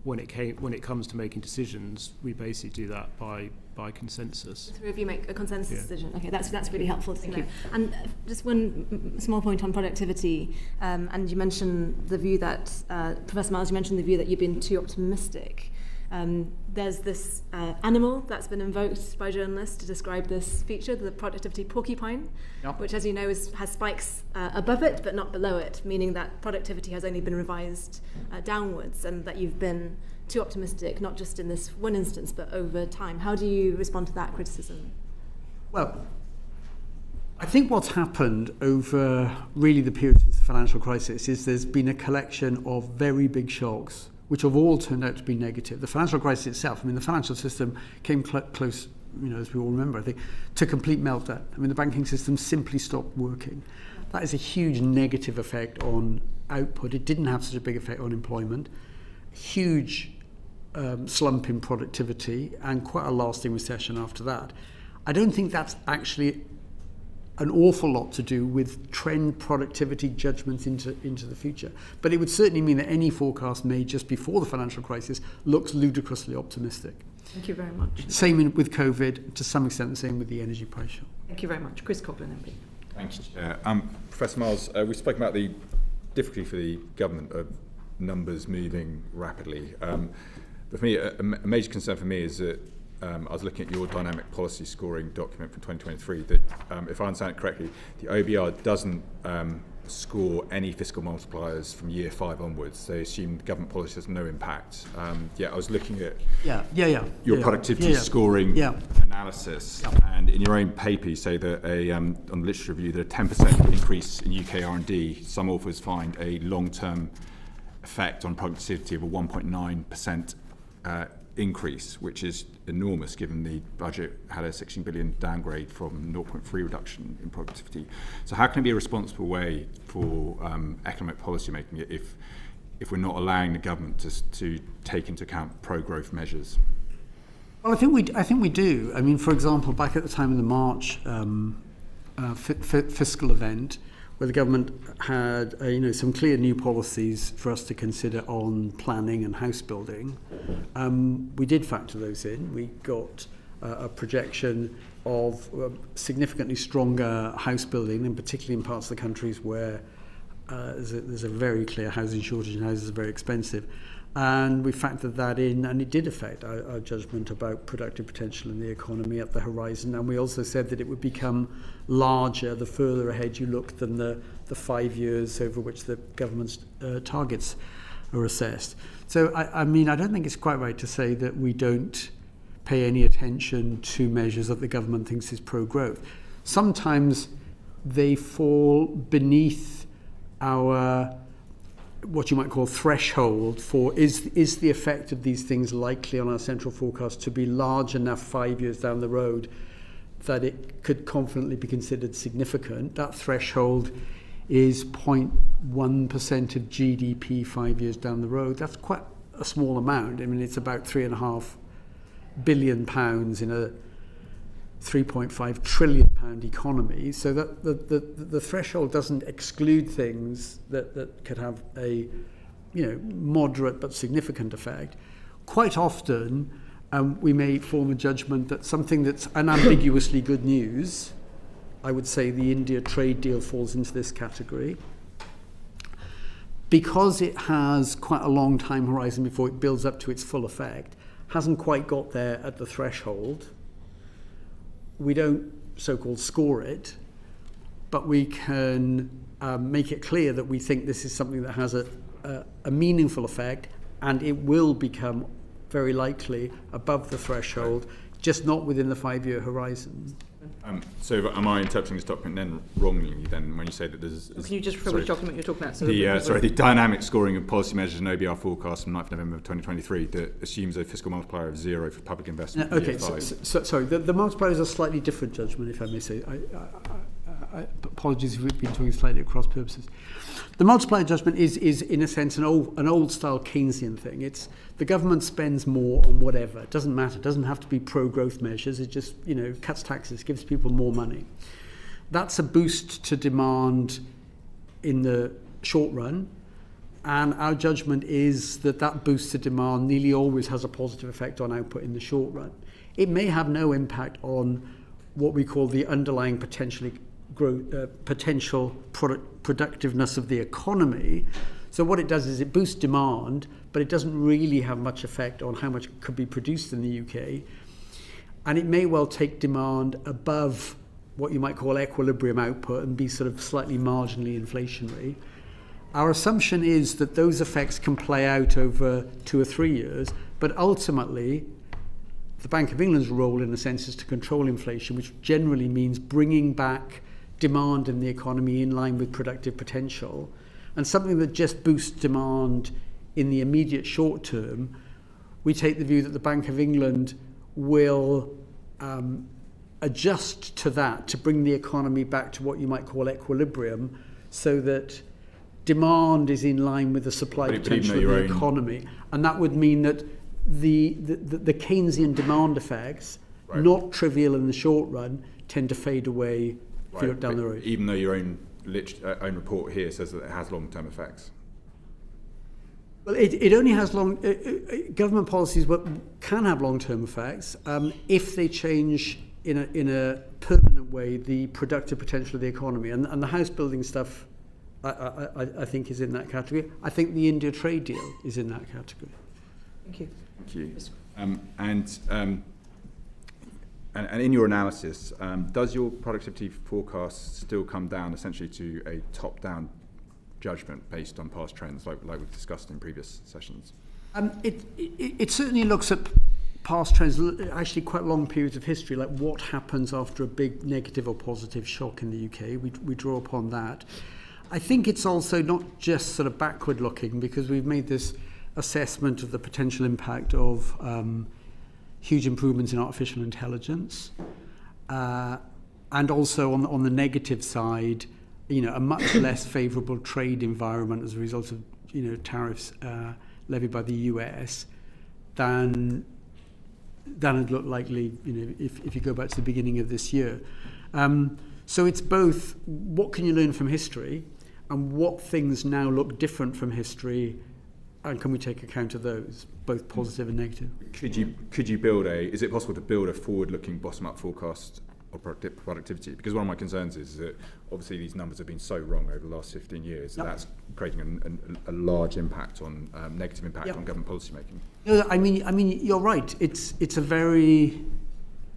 when it comes to making decisions, we basically do that by consensus. The three of you make a consensus decision. Okay, that's really helpful to know. And just one small point on productivity, and you mentioned the view that, Professor Miles, you mentioned the view that you've been too optimistic. There's this animal that's been invoked by journalists to describe this feature, the productivity porcupine, which, as you know, has spikes above it but not below it, meaning that productivity has only been revised downwards, and that you've been too optimistic, not just in this one instance, but over time. How do you respond to that criticism? Well, I think what's happened over really the period of the financial crisis is there's been a collection of very big shocks, which have all turned out to be negative. The financial crisis itself, the financial system came close, as we all remember, I think, to complete meltdown. The banking system simply stopped working. That is a huge negative effect on output. It didn't have such a big effect on employment. Huge slump in productivity and quite a lasting recession after that. I don't think that's actually an awful lot to do with trend productivity judgments into the future. But it would certainly mean that any forecast made just before the financial crisis looks ludicrously optimistic. Thank you very much. Same with COVID, to some extent the same with the energy price shock. Thank you very much. Chris Coughlin, MP. Thanks, Chair. Professor Miles, we've spoken about the difficulty for the government of numbers moving rapidly. But for me, a major concern for me is that I was looking at your dynamic policy scoring document from 2023, that if I understand it correctly, the OBR doesn't score any fiscal multipliers from year 5 onwards. They assume government policy has no impact. I was looking at your productivity scoring analysis, and in your own paper you say that on the literature review that a 10% increase in UK R&D, some authors find a long-term effect on productivity of a 1.9% increase, which is enormous given the budget had a 16 billion downgrade from 0.3 reduction in productivity. So how can it be a responsible way for economic policy making if we're not allowing the government to take into account pro-growth measures? Well, I think we do. For example, back at the time of the March fiscal event, where the government had some clear new policies for us to consider on planning and house building. We did factor those in. We got a projection of significantly stronger house building, and particularly in parts of the countries where there's a very clear housing shortage and houses are very expensive. And we factored that in, and it did affect our judgment about productive potential in the economy at the horizon. And we also said that it would become larger the further ahead you look than the 5 years over which the government's targets are assessed. So, I don't think it's quite right to say that we don't pay any attention to measures that the government thinks is pro-growth. Sometimes they fall beneath our what you might call threshold for is the effect of these things likely on our central forecast to be large enough 5 years down the road that it could confidently be considered significant. That threshold is 0.1% of GDP 5 years down the road. That's quite a small amount. It's about £3.5 billion in a £3.5 trillion economy, so that the threshold doesn't exclude things that could have a moderate but significant effect. Quite often we may form a judgment that something that's unambiguously good news, I would say the India trade deal falls into this category. Because it has quite a long time horizon before it builds up to its full effect, hasn't quite got there at the threshold. We don't so-called score it, but we can make it clear that we think this is something that has a meaningful effect, and it will become very likely above the threshold, just not within the 5-year horizon. So am I interpreting this document then wrongly then when you say that there's... Can you just refer which document you're talking about? So the dynamic scoring of policy measures and OBR forecast from 9th November 2023 that assumes a fiscal multiplier of 0 for public investment. Okay, sorry, the multiplier is a slightly different judgment, if I may say. Apologies if we've been talking slightly at cross purposes. The multiplier judgment is in a sense an old style Keynesian thing. It's the government spends more on whatever. It doesn't matter. It doesn't have to be pro-growth measures. It just, cuts taxes, gives people more money. That's a boost to demand in the short run. And our judgment is that boost to demand nearly always has a positive effect on output in the short run. It may have no impact on what we call the underlying potential productiveness of the economy. So what it does is it boosts demand, but it doesn't really have much effect on how much could be produced in the UK. And it may well take demand above what you might call equilibrium output and be sort of slightly marginally inflationary. Our assumption is that those effects can play out over 2 or 3 years, but ultimately the Bank of England's role in a sense is to control inflation, which generally means bringing back demand in the economy in line with productive potential. And something that just boosts demand in the immediate short term, we take the view that the Bank of England will adjust to that to bring the economy back to what you might call equilibrium, so that demand is in line with the supply potential of the economy. And that would mean that the Keynesian demand effects, not trivial in the short run, tend to fade away if you look down the road. Even though your own report here says that it has long-term effects. Well, it only has government policies can have long-term effects if they change in a permanent way the productive potential of the economy. And the house building stuff, I think, is in that category. I think the India trade deal is in that category. Thank you. Thank you. And in your analysis, does your productivity forecast still come down essentially to a top-down judgment based on past trends, like we've discussed in previous sessions? It certainly looks at past trends, actually quite long periods of history, like what happens after a big negative or positive shock in the UK. We draw upon that. I think it's also not just sort of backward-looking, because we've made this assessment of the potential impact of huge improvements in artificial intelligence, and also on the negative side, a much less favourable trade environment as a result of tariffs levied by the US than it looked likely if you go back to the beginning of this year. So it's both what can you learn from history and what things now look different from history, and can we take account of those, both positive and negative? Could you build is it possible to build a forward-looking bottom-up forecast of productivity? Because one of my concerns is that obviously these numbers have been so wrong over the last 15 years that that's creating a large impact on negative impact on government policy making. No, I mean you're right. It's a very,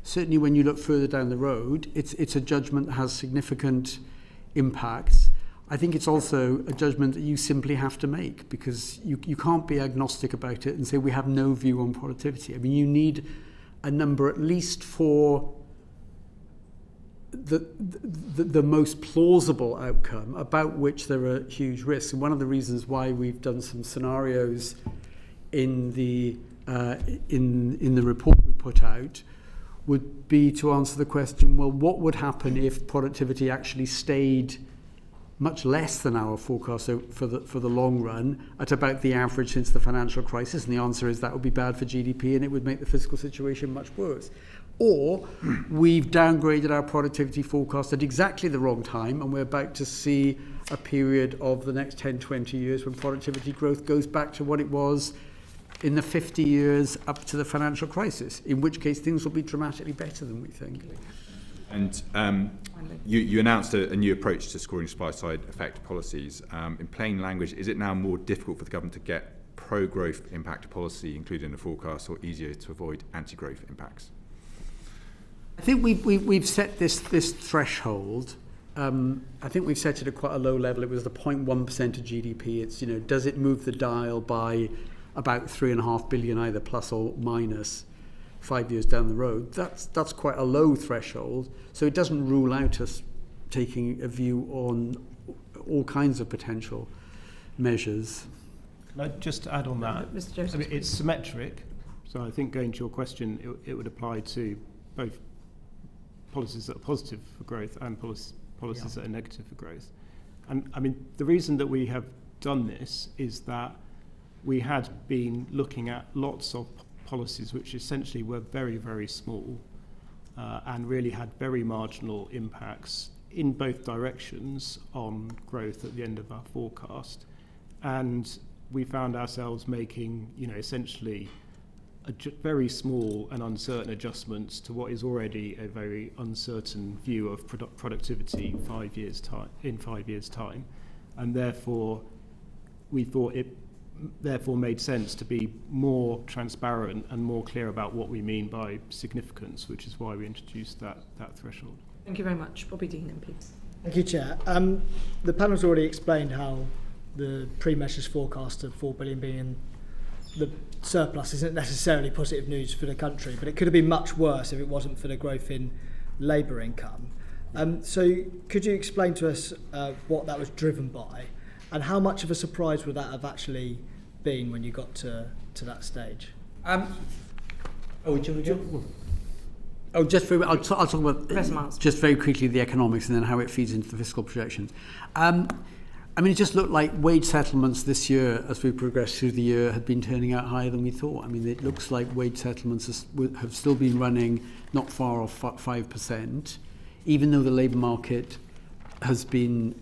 certainly when you look further down the road, it's a judgment that has significant impacts. I think it's also a judgment that you simply have to make, because you can't be agnostic about it and say we have no view on productivity. I mean, you need a number at least for the most plausible outcome about which there are huge risks. And one of the reasons why we've done some scenarios in the report we put out would be to answer the question, well, what would happen if productivity actually stayed much less than our forecast for the long run at about the average since the financial crisis? And the answer is that would be bad for GDP and it would make the fiscal situation much worse. Or we've downgraded our productivity forecast at exactly the wrong time, and we're about to see a period of the next 10, 20 years when productivity growth goes back to what it was in the 50 years up to the financial crisis, in which case things will be dramatically better than we think. And you announced a new approach to scoring supply-side effect policies. In plain language, is it now more difficult for the government to get pro-growth impact policy included in the forecast, or easier to avoid anti-growth impacts? I think we've set this threshold. I think we've set it at quite a low level. It was the 0.1% of GDP. It's, does it move the dial by about 3.5 billion, either plus or minus 5 years down the road? That's quite a low threshold. So it doesn't rule out us taking a view on all kinds of potential measures. Can I just add on that? Mr. Joseph, it's symmetric. So I think going to your question, it would apply to both policies that are positive for growth and policies that are negative for growth. And I mean, the reason that we have done this is that we had been looking at lots of policies which essentially were very, very small and really had very marginal impacts in both directions on growth at the end of our forecast. And we found ourselves making, essentially very small and uncertain adjustments to what is already a very uncertain view of productivity in 5 years' time. And therefore, we thought it made sense to be more transparent and more clear about what we mean by significance, which is why we introduced that threshold. thank you very much. Bobby Dean, MP. Thank you, Chair. The panel's already explained how the pre-measures forecast of 4 billion being the surplus isn't necessarily positive news for the country, but it could have been much worse if it wasn't for the growth in labour income. So could you explain to us what that was driven by, and how much of a surprise would that have actually been when you got to that stage? I'll talk about just very quickly the economics and then how it feeds into the fiscal projections. It just looked like wage settlements this year, as we progressed through the year, had been turning out higher than we thought. It looks like wage settlements have still been running not far off 5%, even though the labour market has been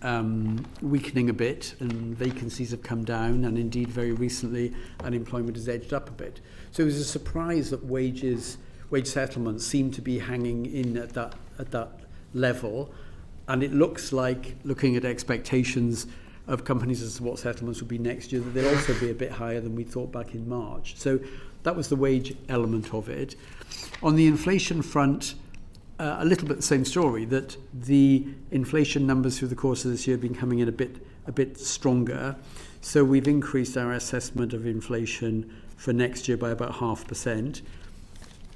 weakening a bit and vacancies have come down, and indeed very recently unemployment has edged up a bit. So it was a surprise that wage settlements seem to be hanging in at that level, and it looks like, looking at expectations of companies as to what settlements will be next year, that they'll also be a bit higher than we thought back in March. So that was the wage element of it. On the inflation front, a little bit the same story, that the inflation numbers through the course of this year have been coming in a bit stronger. So we've increased our assessment of inflation for next year by about 0.5%.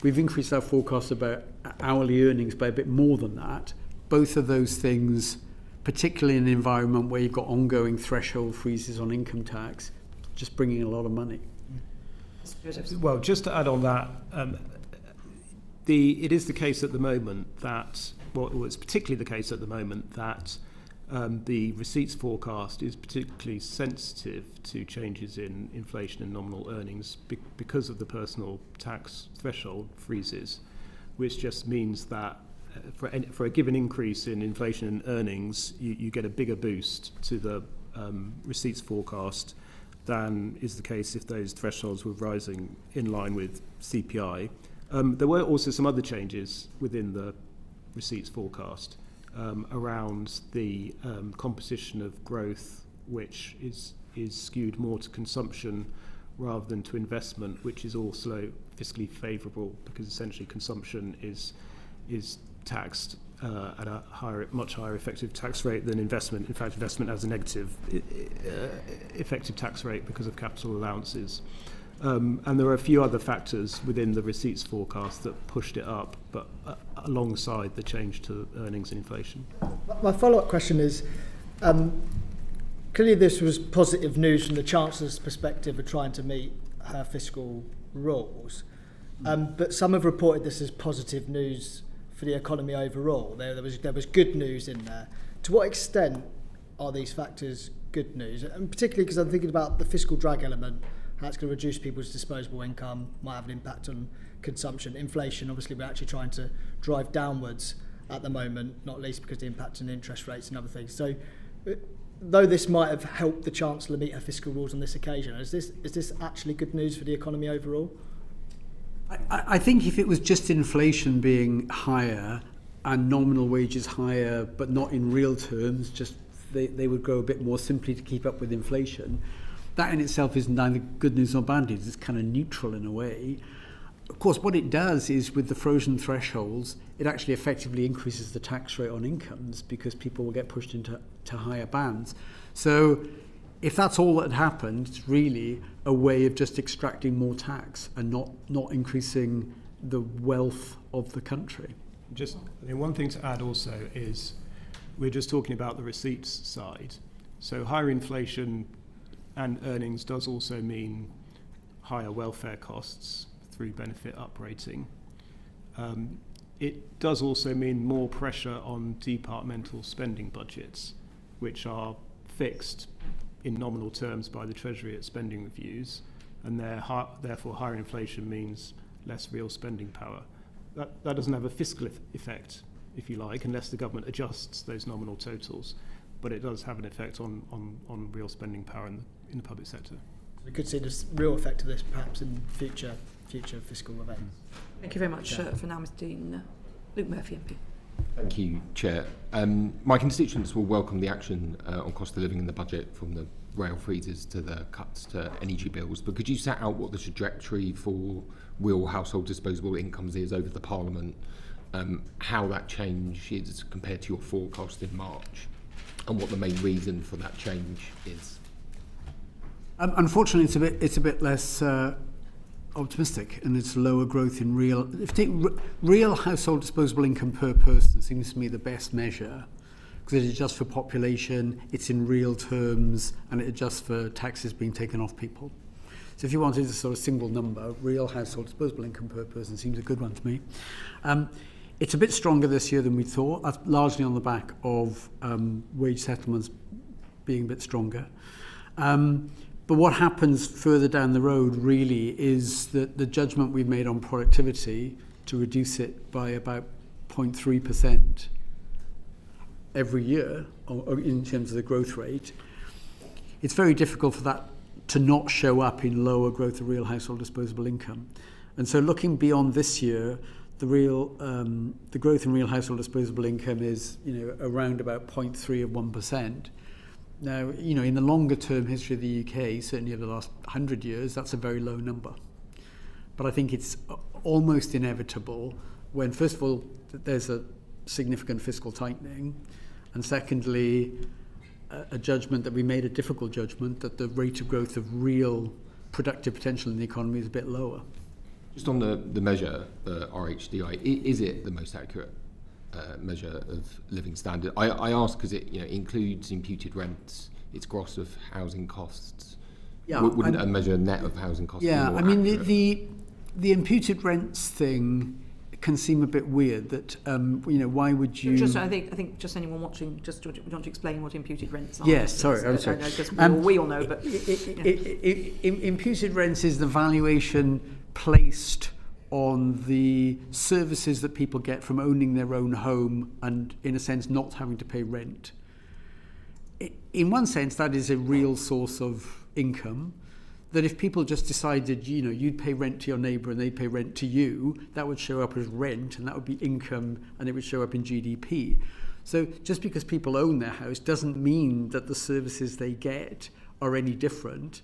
We've increased our forecast about hourly earnings by a bit more than that. Both of those things, particularly in an environment where you've got ongoing threshold freezes on income tax, just bringing in a lot of money. Well, just to add on that, it is the case at the moment that, it's particularly the case at the moment that the receipts forecast is particularly sensitive to changes in inflation and nominal earnings because of the personal tax threshold freezes, which just means that for a given increase in inflation and earnings, you get a bigger boost to the receipts forecast than is the case if those thresholds were rising in line with CPI. There were also some other changes within the receipts forecast around the composition of growth, which is skewed more to consumption rather than to investment, which is also fiscally favourable because essentially consumption is taxed at a much higher effective tax rate than investment. In fact, investment has a negative effective tax rate because of capital allowances. And there are a few other factors within the receipts forecast that pushed it up, but alongside the change to earnings and inflation. My follow-up question is, clearly this was positive news from the Chancellor's perspective of trying to meet her fiscal rules, but some have reported this as positive news for the economy overall. There was good news in there. To what extent are these factors good news? And particularly because I'm thinking about the fiscal drag element, how it's going to reduce people's disposable income, might have an impact on consumption. Inflation, obviously, we're actually trying to drive downwards at the moment, not least because of the impact on interest rates and other things. So though this might have helped the Chancellor meet her fiscal rules on this occasion, is this actually good news for the economy overall? I think if it was just inflation being higher and nominal wages higher, but not in real terms, just they would grow a bit more simply to keep up with inflation, that in itself is neither good news nor bad news. It's kind of neutral in a way. Of course, what it does is with the frozen thresholds, it actually effectively increases the tax rate on incomes because people will get pushed into higher bands. So if that's all that happened, it's really a way of just extracting more tax and not increasing the wealth of the country. Just one thing to add also is we're just talking about the receipts side. So higher inflation and earnings does also mean higher welfare costs through benefit uprating. It does also mean more pressure on departmental spending budgets, which are fixed in nominal terms by the Treasury at spending reviews, and therefore higher inflation means less real spending power. That doesn't have a fiscal effect, if you like, unless the government adjusts those nominal totals, but it does have an effect on real spending power in the public sector. We could see the real effect of this perhaps in future fiscal events. Thank you very much for now, Mr. Dean. Luke Murphy, MP. Thank you, Chair. My constituents will welcome the action on cost of living in the budget, from the rail freezes to the cuts to energy bills, but could you set out what the trajectory for real household disposable incomes is over the Parliament, how that change is compared to your forecast in March, and what the main reason for that change is? Unfortunately, it's a bit less optimistic, and it's lower growth in real. If you take real household disposable income per person, seems to me the best measure, because it adjusts for population, it's in real terms, and it adjusts for taxes being taken off people. So if you wanted a sort of single number, real household disposable income per person seems a good one to me. It's a bit stronger this year than we thought. That's largely on the back of wage settlements being a bit stronger. But what happens further down the road really is that the judgment we've made on productivity to reduce it by about 0.3% every year, or in terms of the growth rate, it's very difficult for that to not show up in lower growth of real household disposable income. And so looking beyond this year, the growth in real household disposable income is around about 0.3 of 1%. Now, in the longer term history of the UK, certainly over the last 100 years, that's a very low number. But I think it's almost inevitable when, first of all, there's a significant fiscal tightening, and secondly, a judgment that we made, a difficult judgment, that the rate of growth of real productive potential in the economy is a bit lower. Just on the measure, the RHDI, is it the most accurate measure of living standard? I ask because it includes imputed rents, it's gross of housing costs. Yeah, wouldn't a measure net of housing costs? Yeah, be more I mean accurate? the imputed rents thing can seem a bit weird. That why would you? I think just anyone watching just would want to explain what imputed rents are. Yes, sorry, I'm sorry. We all know, but imputed rents is the valuation placed on the services that people get from owning their own home and, in a sense, not having to pay rent. In one sense, that is a real source of income, that if people just decided, you'd pay rent to your neighbour and they'd pay rent to you, that would show up as rent, and that would be income, and it would show up in GDP. So just because people own their house doesn't mean that the services they get are any different.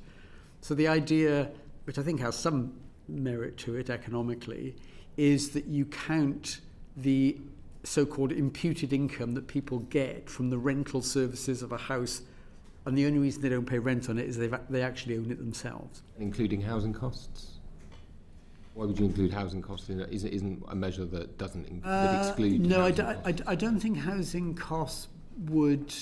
So the idea, which I think has some merit to it economically, is that you count the so-called imputed income that people get from the rental services of a house, and the only reason they don't pay rent on it is they actually own it themselves. Including housing costs? Why would you include housing costs in it? Isn't a measure that doesn't exclude? No, I don't think housing costs would.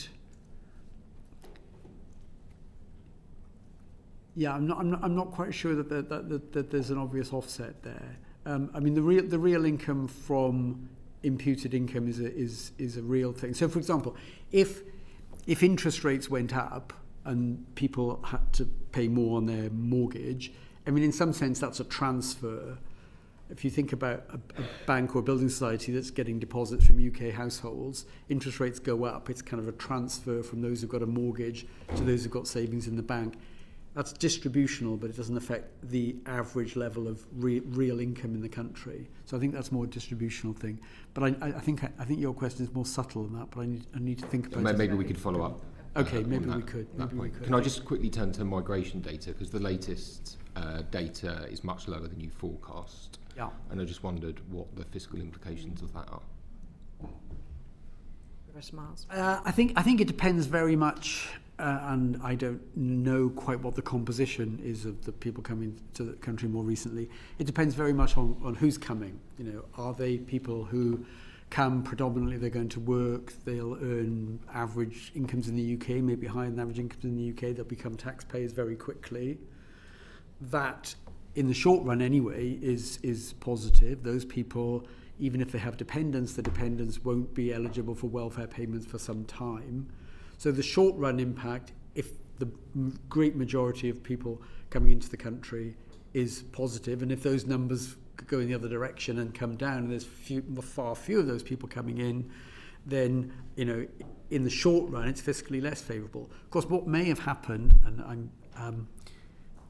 Yeah, I'm not quite sure that there's an obvious offset there. I mean, the real income from imputed income is a real thing. So, for example, if interest rates went up and people had to pay more on their mortgage, I mean, in some sense, that's a transfer If you think about a bank or a building society that's getting deposits from UK households, interest rates go up. It's kind of a transfer from those who've got a mortgage to those who've got savings in the bank. That's distributional, but it doesn't affect the average level of real income in the country. So I think that's more a distributional thing. But I think your question is more subtle than that. But I need to think about it. Maybe we could follow up. Okay, maybe we could. Can I just quickly turn to migration data, because the latest data is much lower than you forecast. Yeah. And I just wondered what the fiscal implications of that are. Professor Miles. I think it depends very much, and I don't know quite what the composition is of the people coming to the country more recently. It depends very much on who's coming. Are they people who come predominantly, they're going to work, they'll earn average incomes in the UK, maybe higher than average incomes in the UK, they'll become taxpayers very quickly. That, in the short run anyway, is positive. Those people, even if they have dependents, the dependents won't be eligible for welfare payments for some time. So the short run impact, if the great majority of people coming into the country, is positive, and if those numbers go in the other direction and come down, and there's far fewer of those people coming in, then in the short run it's fiscally less favourable. Of course, what may have happened, and I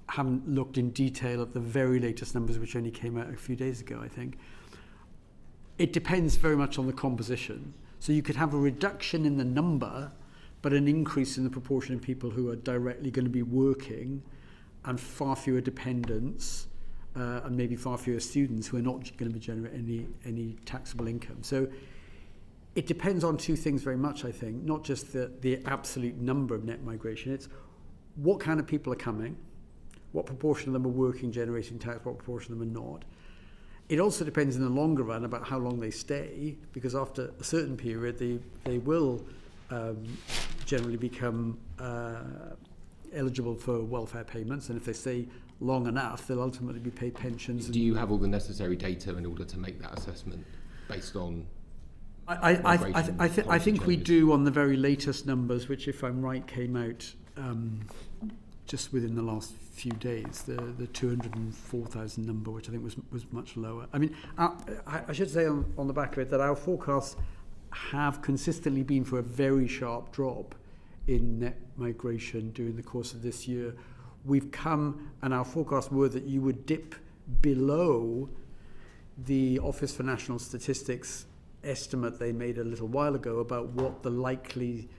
haven't looked in detail at the very latest numbers, which only came out a few days ago, I think. It depends very much on the composition. So you could have a reduction in the number, but an increase in the proportion of people who are directly going to be working, and far fewer dependents, and maybe far fewer students who are not going to be generating any taxable income. So it depends on two things very much, I think, not just the absolute number of net migration. It's what kind of people are coming, what proportion of them are working, generating tax, what proportion of them are not. It also depends in the longer run about how long they stay, because after a certain period they will generally become eligible for welfare payments, and if they stay long enough, they'll ultimately be paid pensions. Do you have all the necessary data in order to make that assessment based on? I think we do on the very latest numbers, which, if I'm right, came out just within the last few days. The 204,000 number, which I think was much lower. I mean, I should say on the back of it that our forecasts have consistently been for a very sharp drop in net migration during the course of this year. We've come, and our forecasts were that you would dip below the Office for National Statistics estimate they made a little while ago about what the likely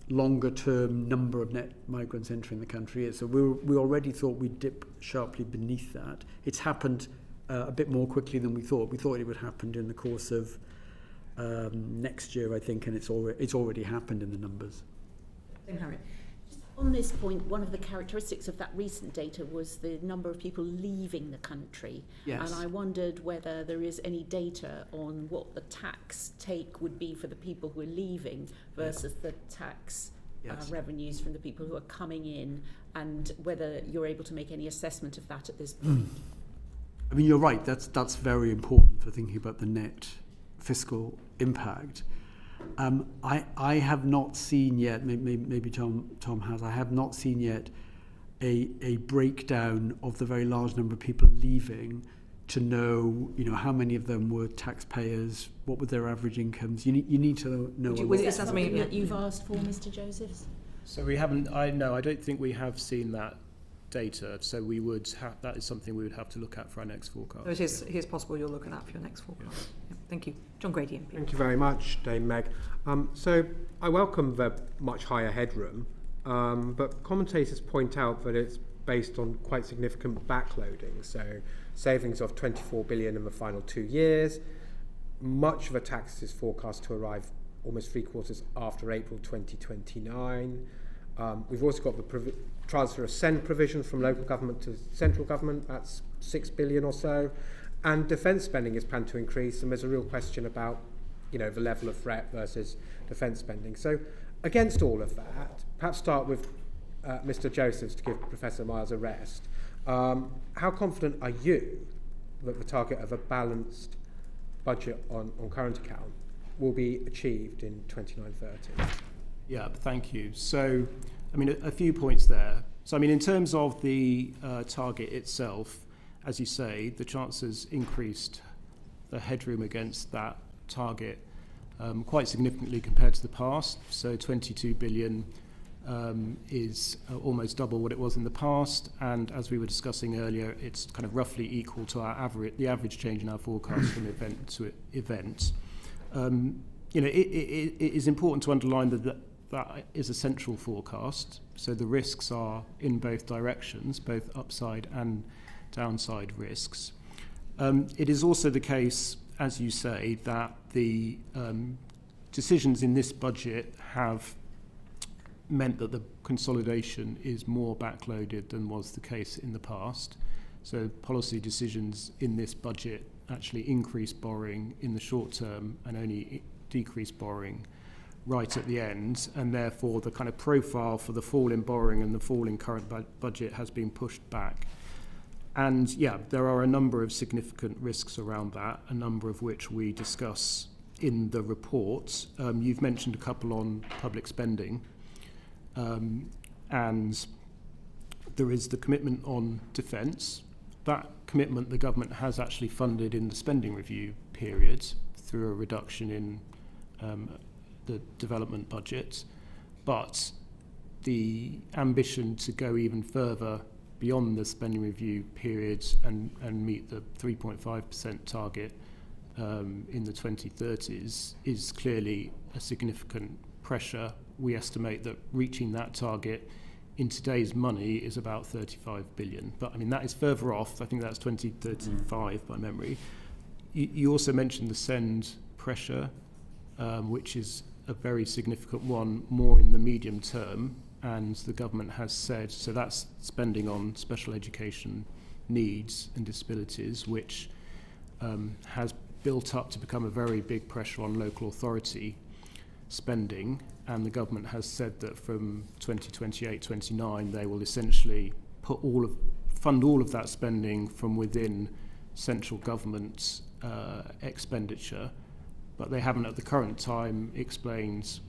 longer-term number of net migrants entering the country is. So we already thought we'd dip sharply beneath that. It's happened a bit more quickly than we thought. We thought it would happen during the course of next year, I think, and it's already happened in the numbers. Harriet. On this point, one of the characteristics of that recent data was the number of people leaving the country. Yes. And I wondered whether there is any data on what the tax take would be for the people who are leaving versus the tax revenues from the people who are coming in, and whether you're able to make any assessment of that at this point. I mean, you're right. That's very important for thinking about the net fiscal impact. I have not seen yet, maybe Tom has, I have not seen yet a breakdown of the very large number of people leaving to know, how many of them were taxpayers, what were their average incomes. You need to know. Was it something that you've asked for, Mr. Josephs? So we haven't, I don't think we have seen that data, so we would that is something we would have to look at for our next forecast. So it is possible you're looking at for your next forecast. Yeah. Thank you. John Grady, MP. Thank you very much, Dame Meg. So I welcome the much higher headroom, but commentators point out that it's based on quite significant backloading. So savings of 24 billion in the final 2 years. Much of the tax is forecast to arrive almost 3 quarters after April 2029. We've also got the transfer of SEND provisions from local government to central government. That's 6 billion or so. And defence spending is planned to increase, and there's a real question about, the level of threat versus defence spending. So against all of that, perhaps start with Mr. Josephs to give Professor Miles a rest. How confident are you that the target of a balanced budget on current account will be achieved in 29-30? Yeah, thank you. So, I mean, a few points there. So, I mean, in terms of the target itself, as you say, the Chancellor's increased the headroom against that target quite significantly compared to the past. So 22 billion is almost double what it was in the past, and as we were discussing earlier, it's kind of roughly equal to the average change in our forecast from event to event. It is important to underline that is a central forecast, so the risks are in both directions, both upside and downside risks. It is also the case, as you say, that the decisions in this budget have meant that the consolidation is more backloaded than was the case in the past. So policy decisions in this budget actually increase borrowing in the short term and only decrease borrowing right at the end, and therefore the kind of profile for the fall in borrowing and the fall in current budget has been pushed back. And there are a number of significant risks around that, a number of which we discuss in the report. You've mentioned a couple on public spending. And there is the commitment on defence. That commitment the government has actually funded in the spending review period through a reduction in the development budget. But the ambition to go even further beyond the spending review period and meet the 3.5% target in the 2030s is clearly a significant pressure. We estimate that reaching that target in today's money is about 35 billion. But I mean, that is further off. I think that's 2035 by memory. You also mentioned the send pressure, which is a very significant one, more in the medium term. And the government has said, so that's spending on special education needs and disabilities, which has built up to become a very big pressure on local authority spending, and the government has said that from 2028-29 they will essentially fund all of that spending from within central government's expenditure, but they haven't at the current time explained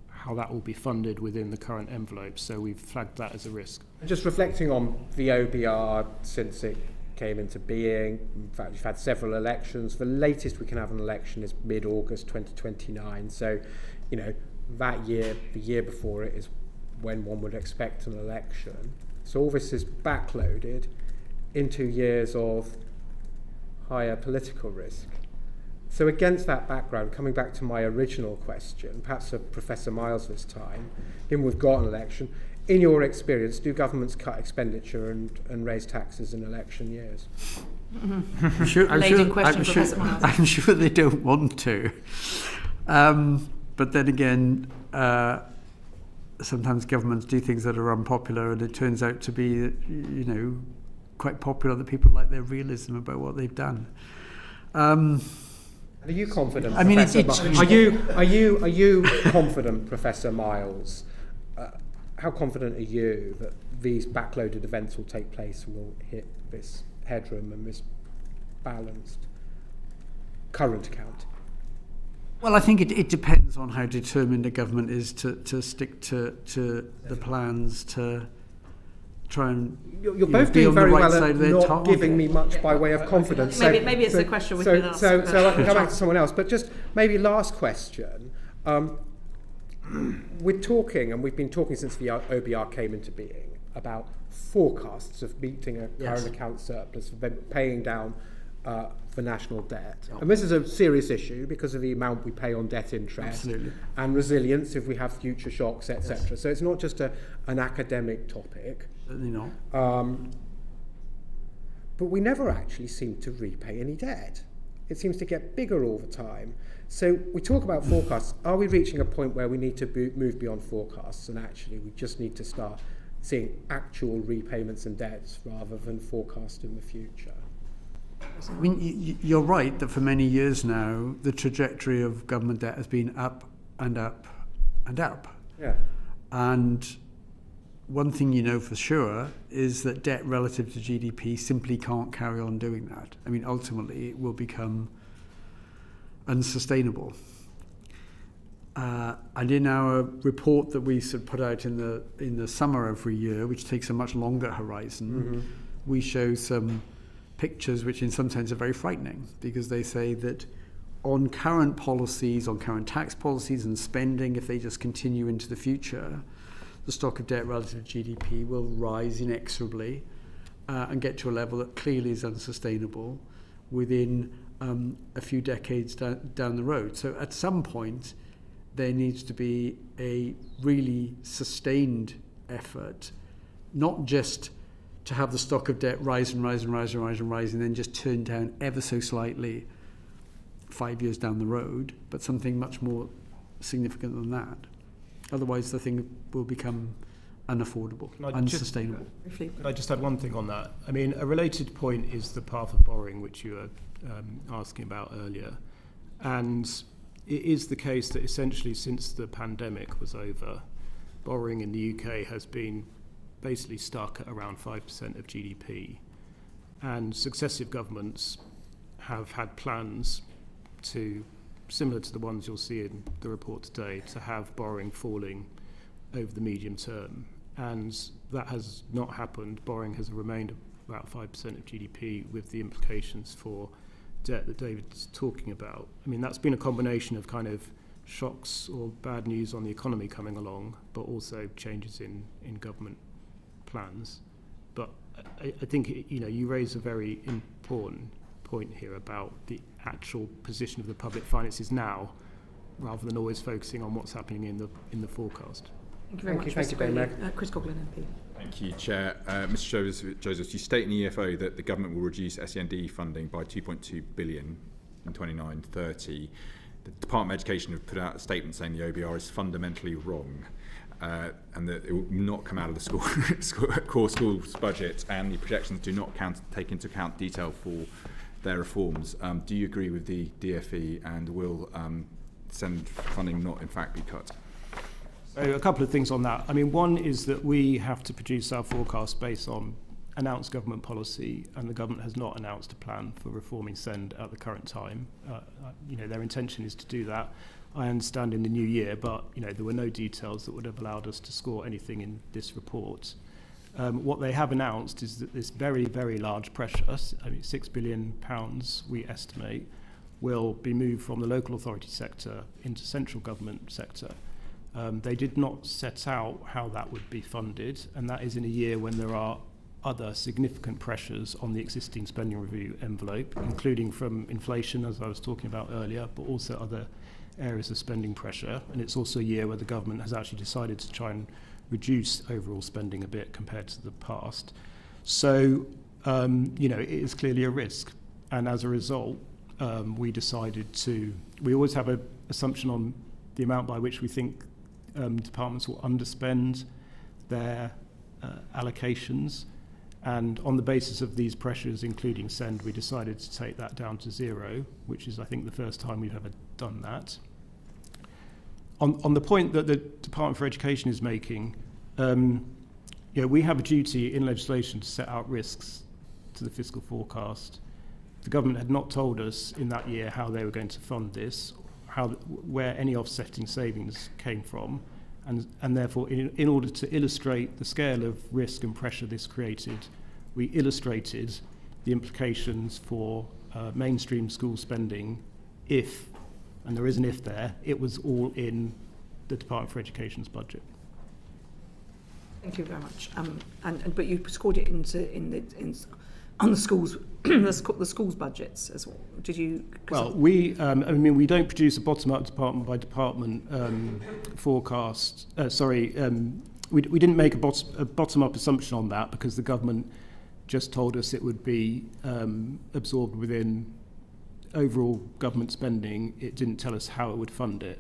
how that will be funded within the current envelope, so we've flagged that as a risk. Just reflecting on the OBR since it came into being, in fact we've had several elections. The latest we can have an election is mid-August 2029, so that year, the year before it, is when one would expect an election. So all this is backloaded into years of higher political risk. So against that background, coming back to my original question, perhaps for Professor Miles this time, given we've got an election, in your experience, do governments cut expenditure and raise taxes in election years? I'm sure they don't want to. But then again, sometimes governments do things that are unpopular, and it turns out to be, quite popular that people like their realism about what they've done. Are you confident? I mean, are you confident, Professor Miles? How confident are you that these backloaded events will take place and will hit this headroom and this balanced current account? Well, I think it depends on how determined the government is to stick to the plans to try and you're both doing very well at not target. Giving me much by way of confidence. Maybe it's a question we can ask. So I can come back to someone else. But just maybe last question. We're talking, and we've been talking since the OBR came into being, about forecasts of meeting a current account surplus, paying down the national debt. Yep. And this is a serious issue because of the amount we pay on debt interest. Absolutely. And resilience if we have future shocks, etc. Yes. So it's not just an academic topic. Certainly not. But we never actually seem to repay any debt. It seems to get bigger all the time. So we talk about forecasts. Are we reaching a point where we need to move beyond forecasts and actually we just need to start seeing actual repayments and debts rather than forecasting the future? I mean, you're right that for many years now, the trajectory of government debt has been up and up and up. Yeah. And one thing you know for sure is that debt relative to GDP simply can't carry on doing that. I mean, ultimately, it will become unsustainable. And in our report that we sort of put out in the summer every year, which takes a much longer horizon, we show some pictures which in some sense are very frightening, because they say that on current policies, on current tax policies and spending, if they just continue into the future, the stock of debt relative to GDP will rise inexorably and get to a level that clearly is unsustainable within a few decades down the road. So at some point, there needs to be a really sustained effort, not just to have the stock of debt rise and rise and rise and rise and rise and then just turn down ever so slightly 5 years down the road, but something much more significant than that. Otherwise, the thing will become unaffordable, unsustainable. Can I just add one thing on that? I mean, a related point is the path of borrowing, which you were asking about earlier. And it is the case that essentially since the pandemic was over, borrowing in the UK has been basically stuck at around 5% of GDP. And successive governments have had plans similar to the ones you'll see in the report today, to have borrowing falling over the medium term. And that has not happened. Borrowing has remained about 5% of GDP, with the implications for debt that David's talking about. I mean, that's been a combination of kind of shocks or bad news on the economy coming along, but also changes in government plans. But I think, you raise a very important point here about the actual position of the public finances now, rather than always focusing on what's happening in the forecast. Thank you very much, Mr. Bailey. Chris Coughlin, MP. Thank you, Chair. Mr. Joseph, you state in the EFO that the government will reduce SEND funding by 2.2 billion in 29-30. The Department of Education have put out a statement saying the OBR is fundamentally wrong, and that it will not come out of the core schools budget, and the projections do not take into account detail for their reforms. Do you agree with the DFE, and will SEND funding not in fact be cut? So a couple of things on that. I mean, one is that we have to produce our forecast based on announced government policy, and the government has not announced a plan for reforming SEND at the current time. Their intention is to do that, I understand, in the new year, but there were no details that would have allowed us to score anything in this report. What they have announced is that this very, very large pressure, £6 billion we estimate, will be moved from the local authority sector into central government sector. They did not set out how that would be funded, and that is in a year when there are other significant pressures on the existing spending review envelope, including from inflation, as I was talking about earlier, but also other areas of spending pressure. And it's also a year where the government has actually decided to try and reduce overall spending a bit compared to the past. So, it is clearly a risk. And as a result, we always have an assumption on the amount by which we think departments will underspend their allocations. And on the basis of these pressures, including SEND, we decided to take that down to zero, which is, I think, the first time we've ever done that. On the point that the Department for Education is making, we have a duty in legislation to set out risks to the fiscal forecast. The government had not told us in that year how they were going to fund this, where any offsetting savings came from, and therefore, in order to illustrate the scale of risk and pressure this created, we illustrated the implications for mainstream school spending if, and there is an if there, it was all in the Department for Education's budget. Thank you very much. But you scored it on the schools, the schools budgets as well. Did you? Well, we don't produce a bottom-up department by department forecast. We didn't make a bottom-up assumption on that because the government just told us it would be absorbed within overall government spending. It didn't tell us how it would fund it.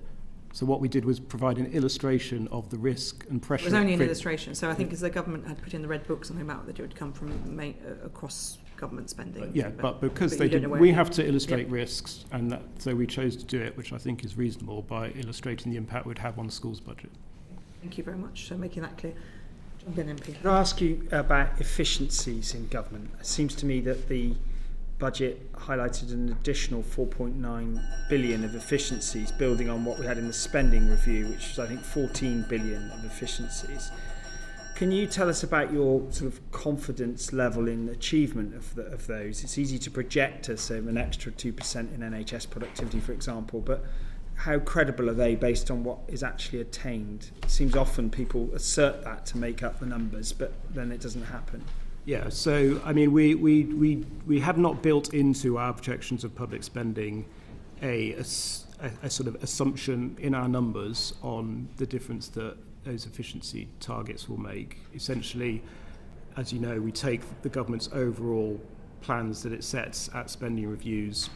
So what we did was provide an illustration of the risk and pressure. It was only an illustration. So I think as the government had put in the red book something about that it would come from across government spending. But because they did, we have to illustrate risks, and so we chose to do it, which I think is reasonable, by illustrating the impact it would have on the school's budget. Thank you very much for making that clear. John MP. Could I ask you about efficiencies in government? It seems to me that the budget highlighted an additional 4.9 billion of efficiencies, building on what we had in the spending review, which was, I think, 14 billion of efficiencies. Can you tell us about your sort of confidence level in achievement of those? It's easy to project as say an extra 2% in NHS productivity, for example, but how credible are they based on what is actually attained? It seems often people assert that to make up the numbers, but then it doesn't happen. Yeah, so I mean, we have not built into our projections of public spending a sort of assumption in our numbers on the difference that those efficiency targets will make. Essentially, as you know, we take the government's overall plans that it sets at spending reviews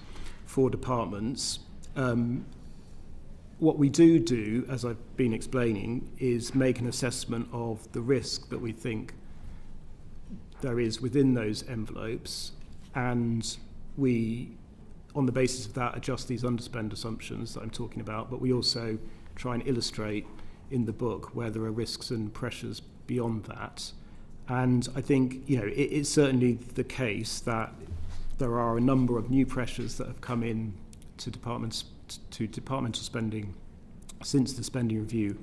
for departments. What we do, as I've been explaining, is make an assessment of the risk that we think there is within those envelopes, and we, on the basis of that, adjust these underspend assumptions that I'm talking about, but we also try and illustrate in the book where there are risks and pressures beyond that. And I think, you know, it's certainly the case that there are a number of new pressures that have come in to departmental spending since the spending review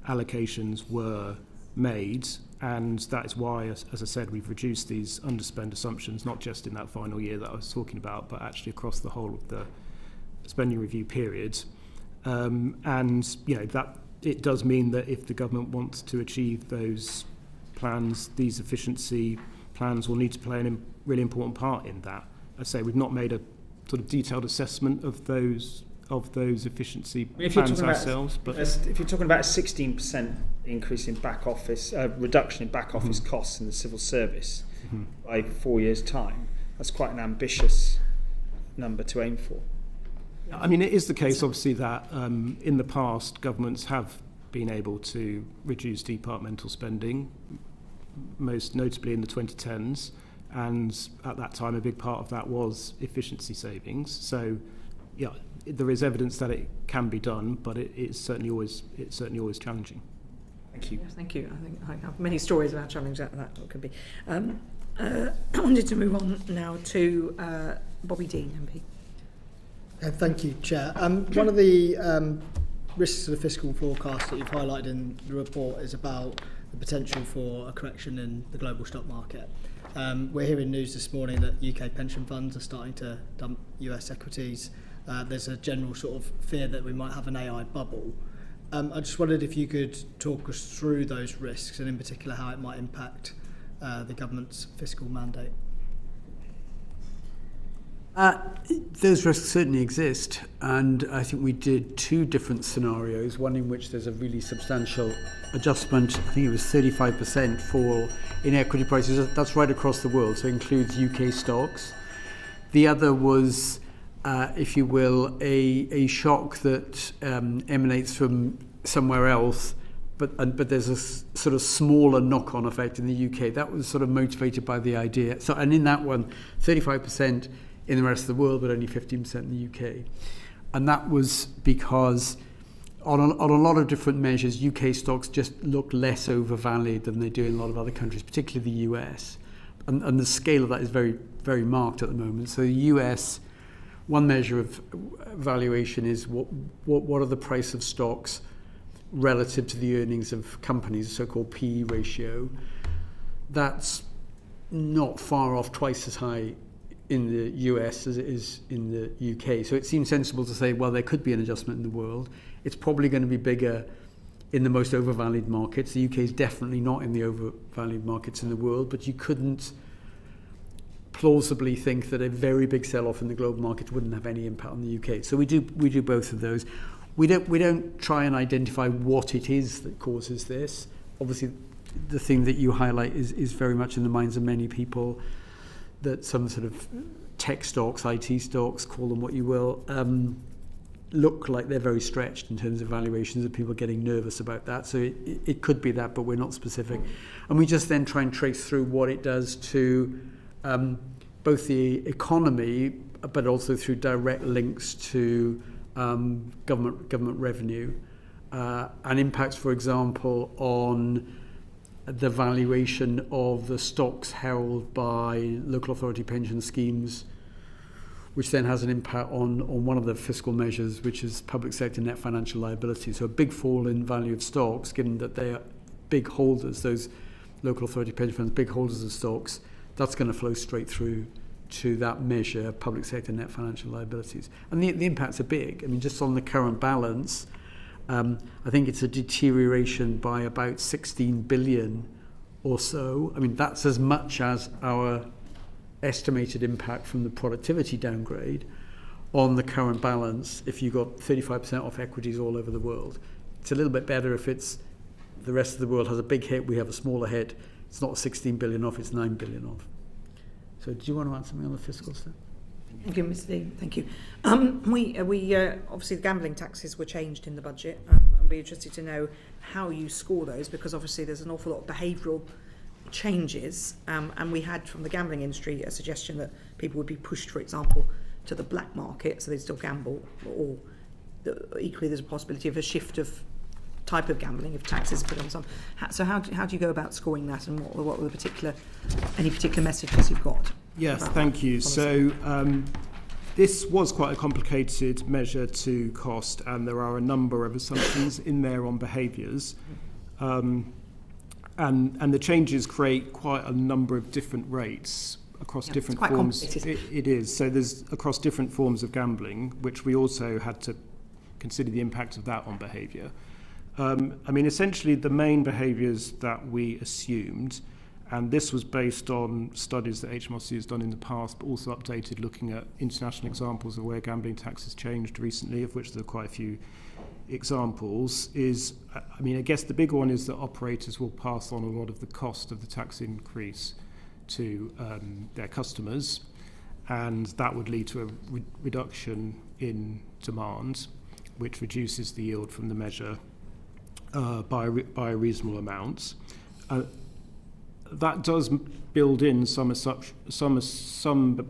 allocations were made, and that is why, as I said, we've reduced these underspend assumptions, not just in that final year that I was talking about, but actually across the whole of the spending review period. And you know, that it does mean that if the government wants to achieve those plans, these efficiency plans will need to play a really important part in that. I say we've not made a sort of detailed assessment of those efficiency plans ourselves. But if you're talking about a 16% increase in back office, reduction in back office costs in the civil service by 4 years' time, that's quite an ambitious number to aim for. I mean, it is the case, obviously, that in the past, governments have been able to reduce departmental spending, most notably in the 2010s, and at that time, a big part of that was efficiency savings. So, yeah, there is evidence that it can be done, but it's certainly always challenging. Thank you. Yes, thank you. I think I have many stories about challenging that could be. I wanted to move on now to Bobby Dean, MP. Thank you, Chair. One of the risks of the fiscal forecast that you've highlighted in the report is about the potential for a correction in the global stock market. We're hearing news this morning that UK pension funds are starting to dump US equities. There's a general sort of fear that we might have an AI bubble. I just wondered if you could talk us through those risks, and in particular how it might impact the government's fiscal mandate. Those risks certainly exist, and I think we did two different scenarios, one in which there's a really substantial adjustment. I think it was 35% fall in equity prices. That's right across the world, so it includes UK stocks. The other was, if you will, a shock that emanates from somewhere else, but there's a sort of smaller knock-on effect in the UK. That was sort of motivated by the idea. So, and in that one, 35% in the rest of the world, but only 15% in the UK. And that was because on a lot of different measures, UK stocks just look less overvalued than they do in a lot of other countries, particularly the US. And the scale of that is very, very marked at the moment. So the US, one measure of valuation is what are the price of stocks relative to the earnings of companies, the so-called PE ratio. That's not far off twice as high in the US as it is in the UK. So it seems sensible to say, well, there could be an adjustment in the world. It's probably going to be bigger in the most overvalued markets. The UK is definitely not in the overvalued markets in the world, but you couldn't plausibly think that a very big sell-off in the global markets wouldn't have any impact on the UK. So we do both of those. We don't try and identify what it is that causes this. Obviously, the thing that you highlight is very much in the minds of many people, that some sort of tech stocks, IT stocks, call them what you will, look like they're very stretched in terms of valuations, and people are getting nervous about that. So it could be that, but we're not specific. And we just then try and trace through what it does to both the economy, but also through direct links to government revenue, and impacts, for example, on the valuation of the stocks held by local authority pension schemes, which then has an impact on one of the fiscal measures, which is public sector net financial liability. So a big fall in value of stocks, given that they are big holders, those local authority pension funds, big holders of stocks, that's going to flow straight through to that measure, public sector net financial liabilities. And the impacts are big. I mean, just on the current balance, I think it's a deterioration by about 16 billion or so. I mean, that's as much as our estimated impact from the productivity downgrade on the current balance if you got 35% off equities all over the world. It's a little bit better if it's the rest of the world has a big hit, we have a smaller hit. It's not 16 billion off, it's 9 billion off. So do you want to add something on the fiscal stuff? Thank you, Mr. Dean. Thank you. We obviously the gambling taxes were changed in the budget. I'd be interested to know how you score those, because obviously there's an awful lot of behavioural changes, and we had from the gambling industry a suggestion that people would be pushed, for example, to the black market, so they'd still gamble, or equally there's a possibility of a shift of type of gambling if taxes are put on some. So how do you go about scoring that, and what were any particular messages you've got? Yes, thank you. So this was quite a complicated measure to cost, and there are a number of assumptions in there on behaviours. And the changes create quite a number of different rates across different forms. It is. So there's across different forms of gambling, which we also had to consider the impact of that on behaviour. I mean, essentially the main behaviours that we assumed, and this was based on studies that HMRC has done in the past, but also updated looking at international examples of where gambling tax has changed recently, of which there are quite a few examples, is, I mean, I guess the big one is that operators will pass on a lot of the cost of the tax increase to their customers, and that would lead to a reduction in demand, which reduces the yield from the measure by a reasonable amount. That does build in some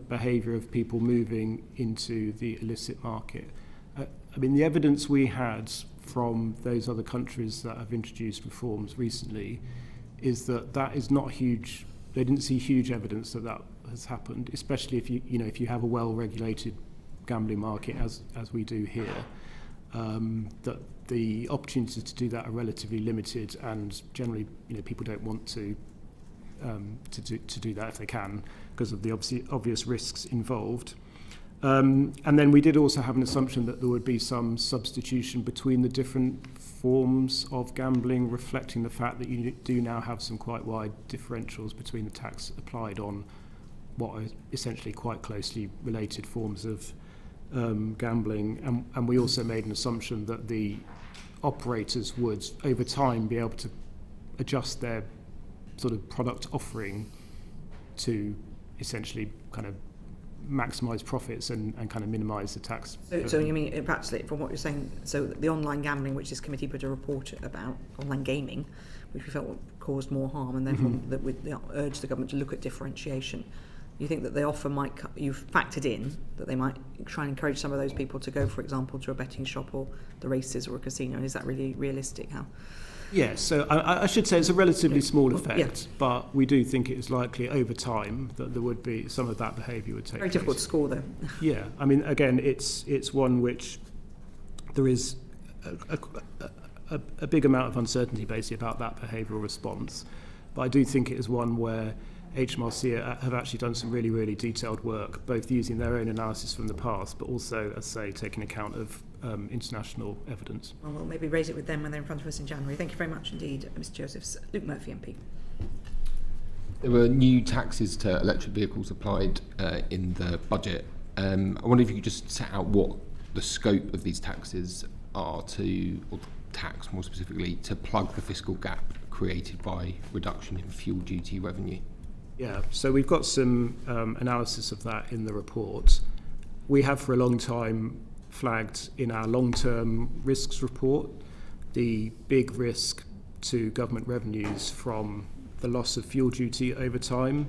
behaviour of people moving into the illicit market. I mean, the evidence we had from those other countries that have introduced reforms recently is that is not huge. They didn't see huge evidence that has happened, especially if you have a well-regulated gambling market as we do here. That the opportunities to do that are relatively limited, and generally, people don't want to do that if they can, because of the obvious risks involved. And then we did also have an assumption that there would be some substitution between the different forms of gambling, reflecting the fact that you do now have some quite wide differentials between the tax applied on what are essentially quite closely related forms of gambling. And we also made an assumption that the operators would, over time, be able to adjust their sort of product offering to essentially kind of maximise profits and kind of minimise the tax. So you mean, perhaps from what you're saying, so the online gambling, which this committee put a report about, online gaming, which we felt caused more harm, and therefore that we urged the government to look at differentiation. You think that the offer you've factored in that they might try and encourage some of those people to go, for example, to a betting shop or the races or a casino, and is that really realistic? Yes, so I should say it's a relatively small effect, but we do think it is likely over time that there would be some of that behaviour would take place. Very difficult to score, though. Yeah, I mean, again, it's one which there is a big amount of uncertainty basically about that behavioural response, but I do think it is one where HMRC have actually done some really, really detailed work, both using their own analysis from the past, but also, as I say, taking account of international evidence. Well, we'll maybe raise it with them when they're in front of us in January. Thank you very much indeed, Mr. Josephs. Luke Murphy, MP. There were new taxes to electric vehicles applied in the budget. I wonder if you could just set out what the scope of these taxes are to, or tax more specifically, to plug the fiscal gap created by reduction in fuel duty revenue. Yeah, so we've got some analysis of that in the report. We have for a long time flagged in our long-term risks report the big risk to government revenues from the loss of fuel duty over time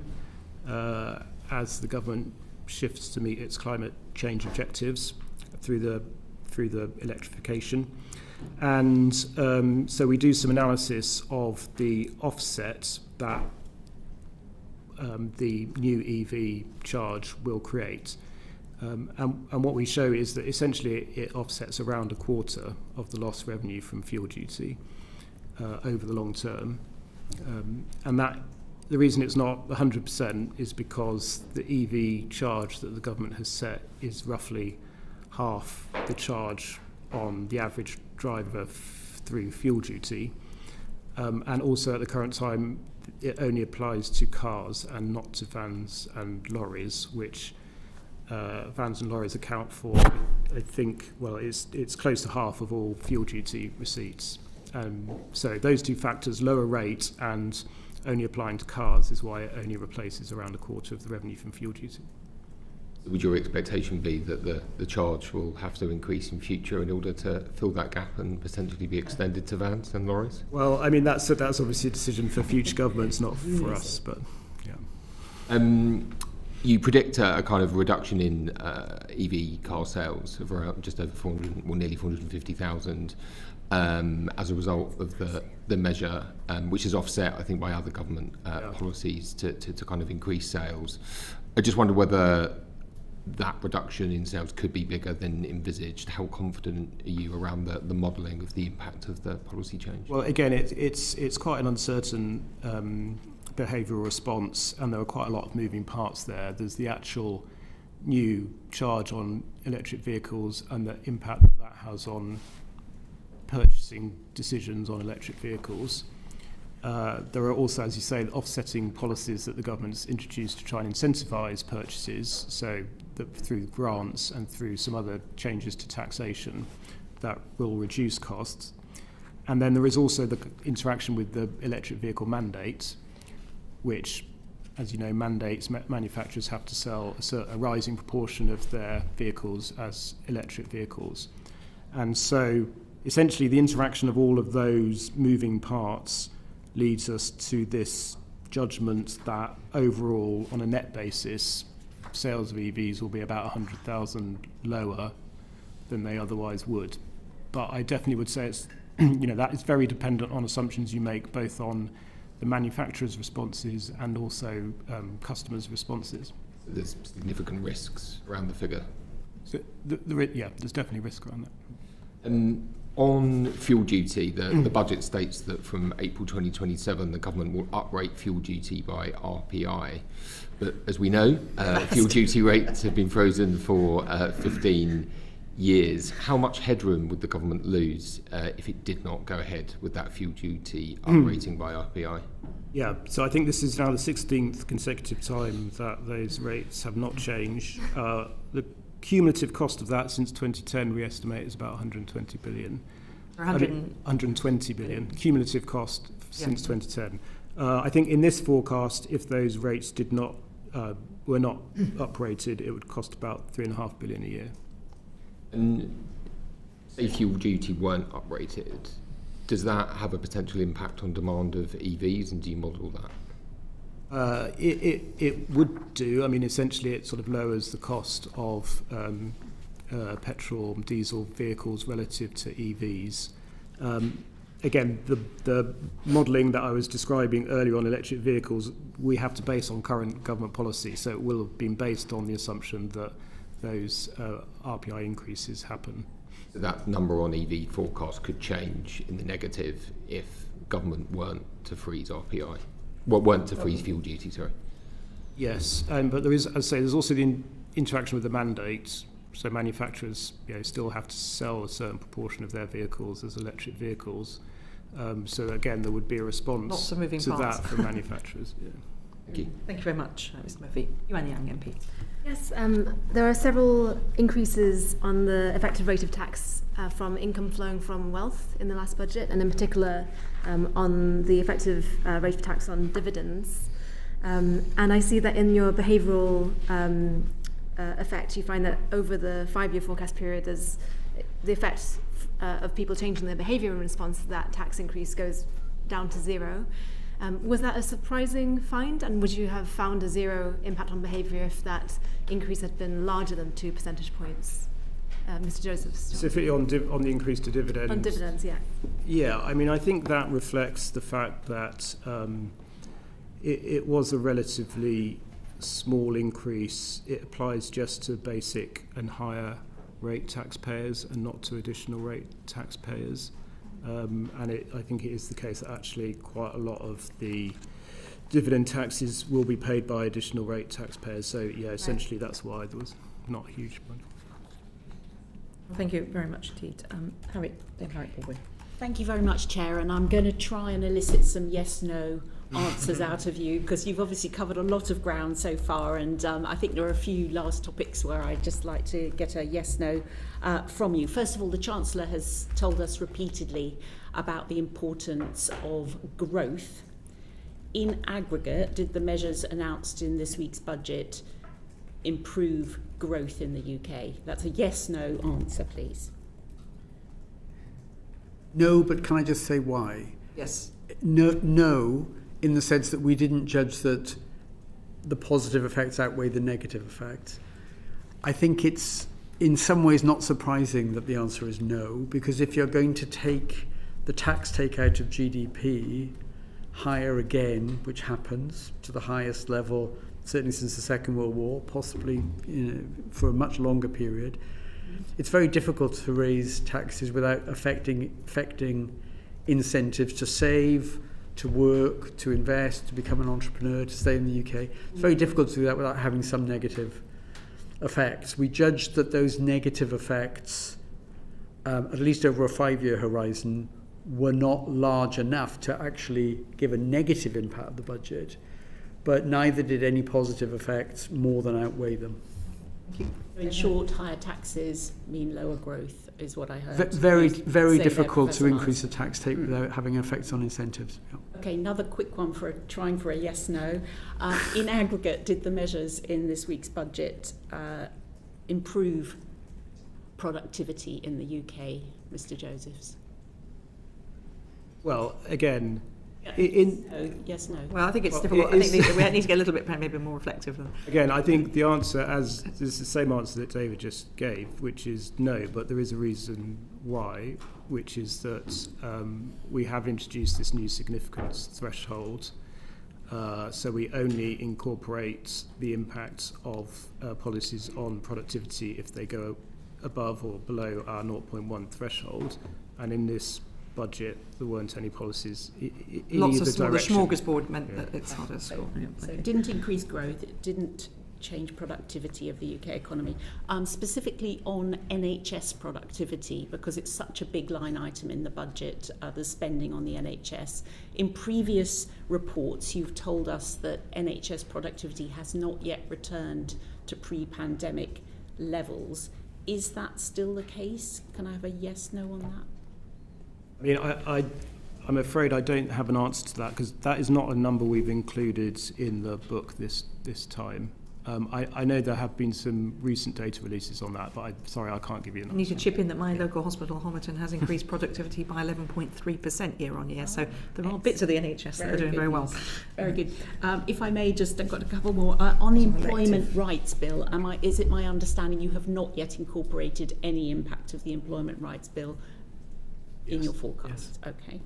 as the government shifts to meet its climate change objectives through the electrification. And so we do some analysis of the offset that the new EV charge will create. And what we show is that essentially it offsets around a quarter of the lost revenue from fuel duty over the long term. And that the reason it's not 100% is because the EV charge that the government has set is roughly half the charge on the average driver through fuel duty. And also at the current time, it only applies to cars and not to vans and lorries, which vans and lorries account for, I think, well, it's close to half of all fuel duty receipts. So those two factors, lower rate and only applying to cars, is why it only replaces around a quarter of the revenue from fuel duty. Would your expectation be that the charge will have to increase in future in order to fill that gap and potentially be extended to vans and lorries? Well, I mean, that's obviously a decision for future governments, not for us, but yeah. You predict a kind of reduction in EV car sales of around just over 400, well, nearly 450,000 as a result of the measure, which is offset, I think, by other government policies to kind of increase sales. I just wonder whether that reduction in sales could be bigger than envisaged. How confident are you around the modelling of the impact of the policy change? Well, again, it's quite an uncertain behavioural response, and there are quite a lot of moving parts there. There's the actual new charge on electric vehicles and the impact that has on purchasing decisions on electric vehicles. There are also, as you say, offsetting policies that the government's introduced to try and incentivise purchases, so through grants and through some other changes to taxation that will reduce costs. And then there is also the interaction with the electric vehicle mandate, which, as you know, mandates manufacturers have to sell a rising proportion of their vehicles as electric vehicles. And so essentially the interaction of all of those moving parts leads us to this judgment that overall, on a net basis, sales of EVs will be about 100,000 lower than they otherwise would. But I definitely would say it's, that is very dependent on assumptions you make, both on the manufacturer's responses and also customers' responses. There's significant risks around the figure. So there's definitely risk around that. On fuel duty, the budget states that from April 2027 the government will uprate fuel duty by RPI. But as we know, fuel duty rates have been frozen for 15 years. How much headroom would the government lose if it did not go ahead with that fuel duty uprating by RPI? Yeah, so I think this is now the 16th consecutive time that those rates have not changed. The cumulative cost of that since 2010 we estimate is about 120 billion. 120 billion cumulative cost since 2010. I think in this forecast, if those rates were not uprated, it would cost about 3.5 billion a year. And say fuel duty weren't uprated, does that have a potential impact on demand of EVs, and do you model that? It would do. I mean, essentially it sort of lowers the cost of petrol and diesel vehicles relative to EVs. Again, the modelling that I was describing earlier on electric vehicles, we have to base on current government policy, so it will have been based on the assumption that those RPI increases happen. So that number on EV forecast could change in the negative if government weren't to freeze RPI. Well, weren't to freeze fuel duty, sorry. Yes, but there is, as I say, there's also the interaction with the mandate. So manufacturers, still have to sell a certain proportion of their vehicles as electric vehicles. So again, there would be a response Lots of moving to parts. that from manufacturers. Yeah. Thank you. Thank you very much, Mr. Murphy. Yuan Yang, MP. Yes, there are several increases on the effective rate of tax from income flowing from wealth in the last budget, and in particular on the effective rate of tax on dividends. And I see that in your behavioural effect, you find that over the 5-year forecast period, there's the effect of people changing their behaviour in response to that tax increase goes down to zero. Was that a surprising find, and would you have found a zero impact on behaviour if that increase had been larger than 2 percentage points? Mr. Josephs. Specifically on the increase to dividends? On dividends, yeah. Yeah, I mean, I think that reflects the fact that it was a relatively small increase. It applies just to basic and higher rate taxpayers and not to additional rate taxpayers. and I think it is the case that actually quite a lot of the dividend taxes will be paid by additional rate taxpayers. So yeah, essentially that's why there was not a huge money. Well, thank you very much indeed. Harriet Baldwin. Thank you very much, Chair, and I'm going to try and elicit some yes/no answers out of you, because you've obviously covered a lot of ground so far, and I think there are a few last topics where I'd just like to get a yes/no from you. First of all, the Chancellor has told us repeatedly about the importance of growth. In aggregate, did the measures announced in this week's budget improve growth in the UK? That's a yes/no answer, please. No, but can I just say why? Yes. No, in the sense that we didn't judge that the positive effects outweigh the negative effects. I think it's in some ways not surprising that the answer is no, because if you're going to take the tax take out of GDP higher again, which happens to the highest level certainly since the Second World War, possibly for a much longer period, it's very difficult to raise taxes without affecting incentives to save, to work, to invest, to become an entrepreneur, to stay in the UK. It's very difficult to do that without having some negative effects. We judged that those negative effects, at least over a 5-year horizon, were not large enough to actually give a negative impact of the budget, but neither did any positive effects more than outweigh them. In short, higher taxes mean lower growth, is what I heard. Very difficult to increase the tax take without having effects on incentives. Yeah. Okay, another quick one for trying for a yes/no. In aggregate, did the measures in this week's budget improve productivity in the UK, Mr. Josephs? Well, again, yes, no. Well, I think it's difficult. I think we need to get a little bit maybe more reflective. Again, I think the answer is the same answer that David just gave, which is no, but there is a reason why, which is that we have introduced this new significance threshold, so we only incorporate the impact of policies on productivity if they go above or below our 0.1 threshold, and in this budget there weren't any policies in Lots either of small, direction. the smorgasbord meant that it's harder to score. So it didn't increase growth, it didn't change productivity of the UK economy. Specifically on NHS productivity, because it's such a big line item in the budget, the spending on the NHS. In previous reports, you've told us that NHS productivity has not yet returned to pre-pandemic levels. Is that still the case? Can I have a yes/no on that? I mean, I'm afraid I don't have an answer to that, because that is not a number we've included in the book this time. I know there have been some recent data releases on that, but sorry, I can't give you an answer. I need to chip in that my local hospital, Homerton, has increased productivity by 11.3% year on year. So there are bits of the NHS that are doing very well. Very good. If I may, I've got a couple more. On the Employment Rights Bill, is it my understanding you have not yet incorporated any impact of the Employment Rights Bill in your forecast? Yes. Okay.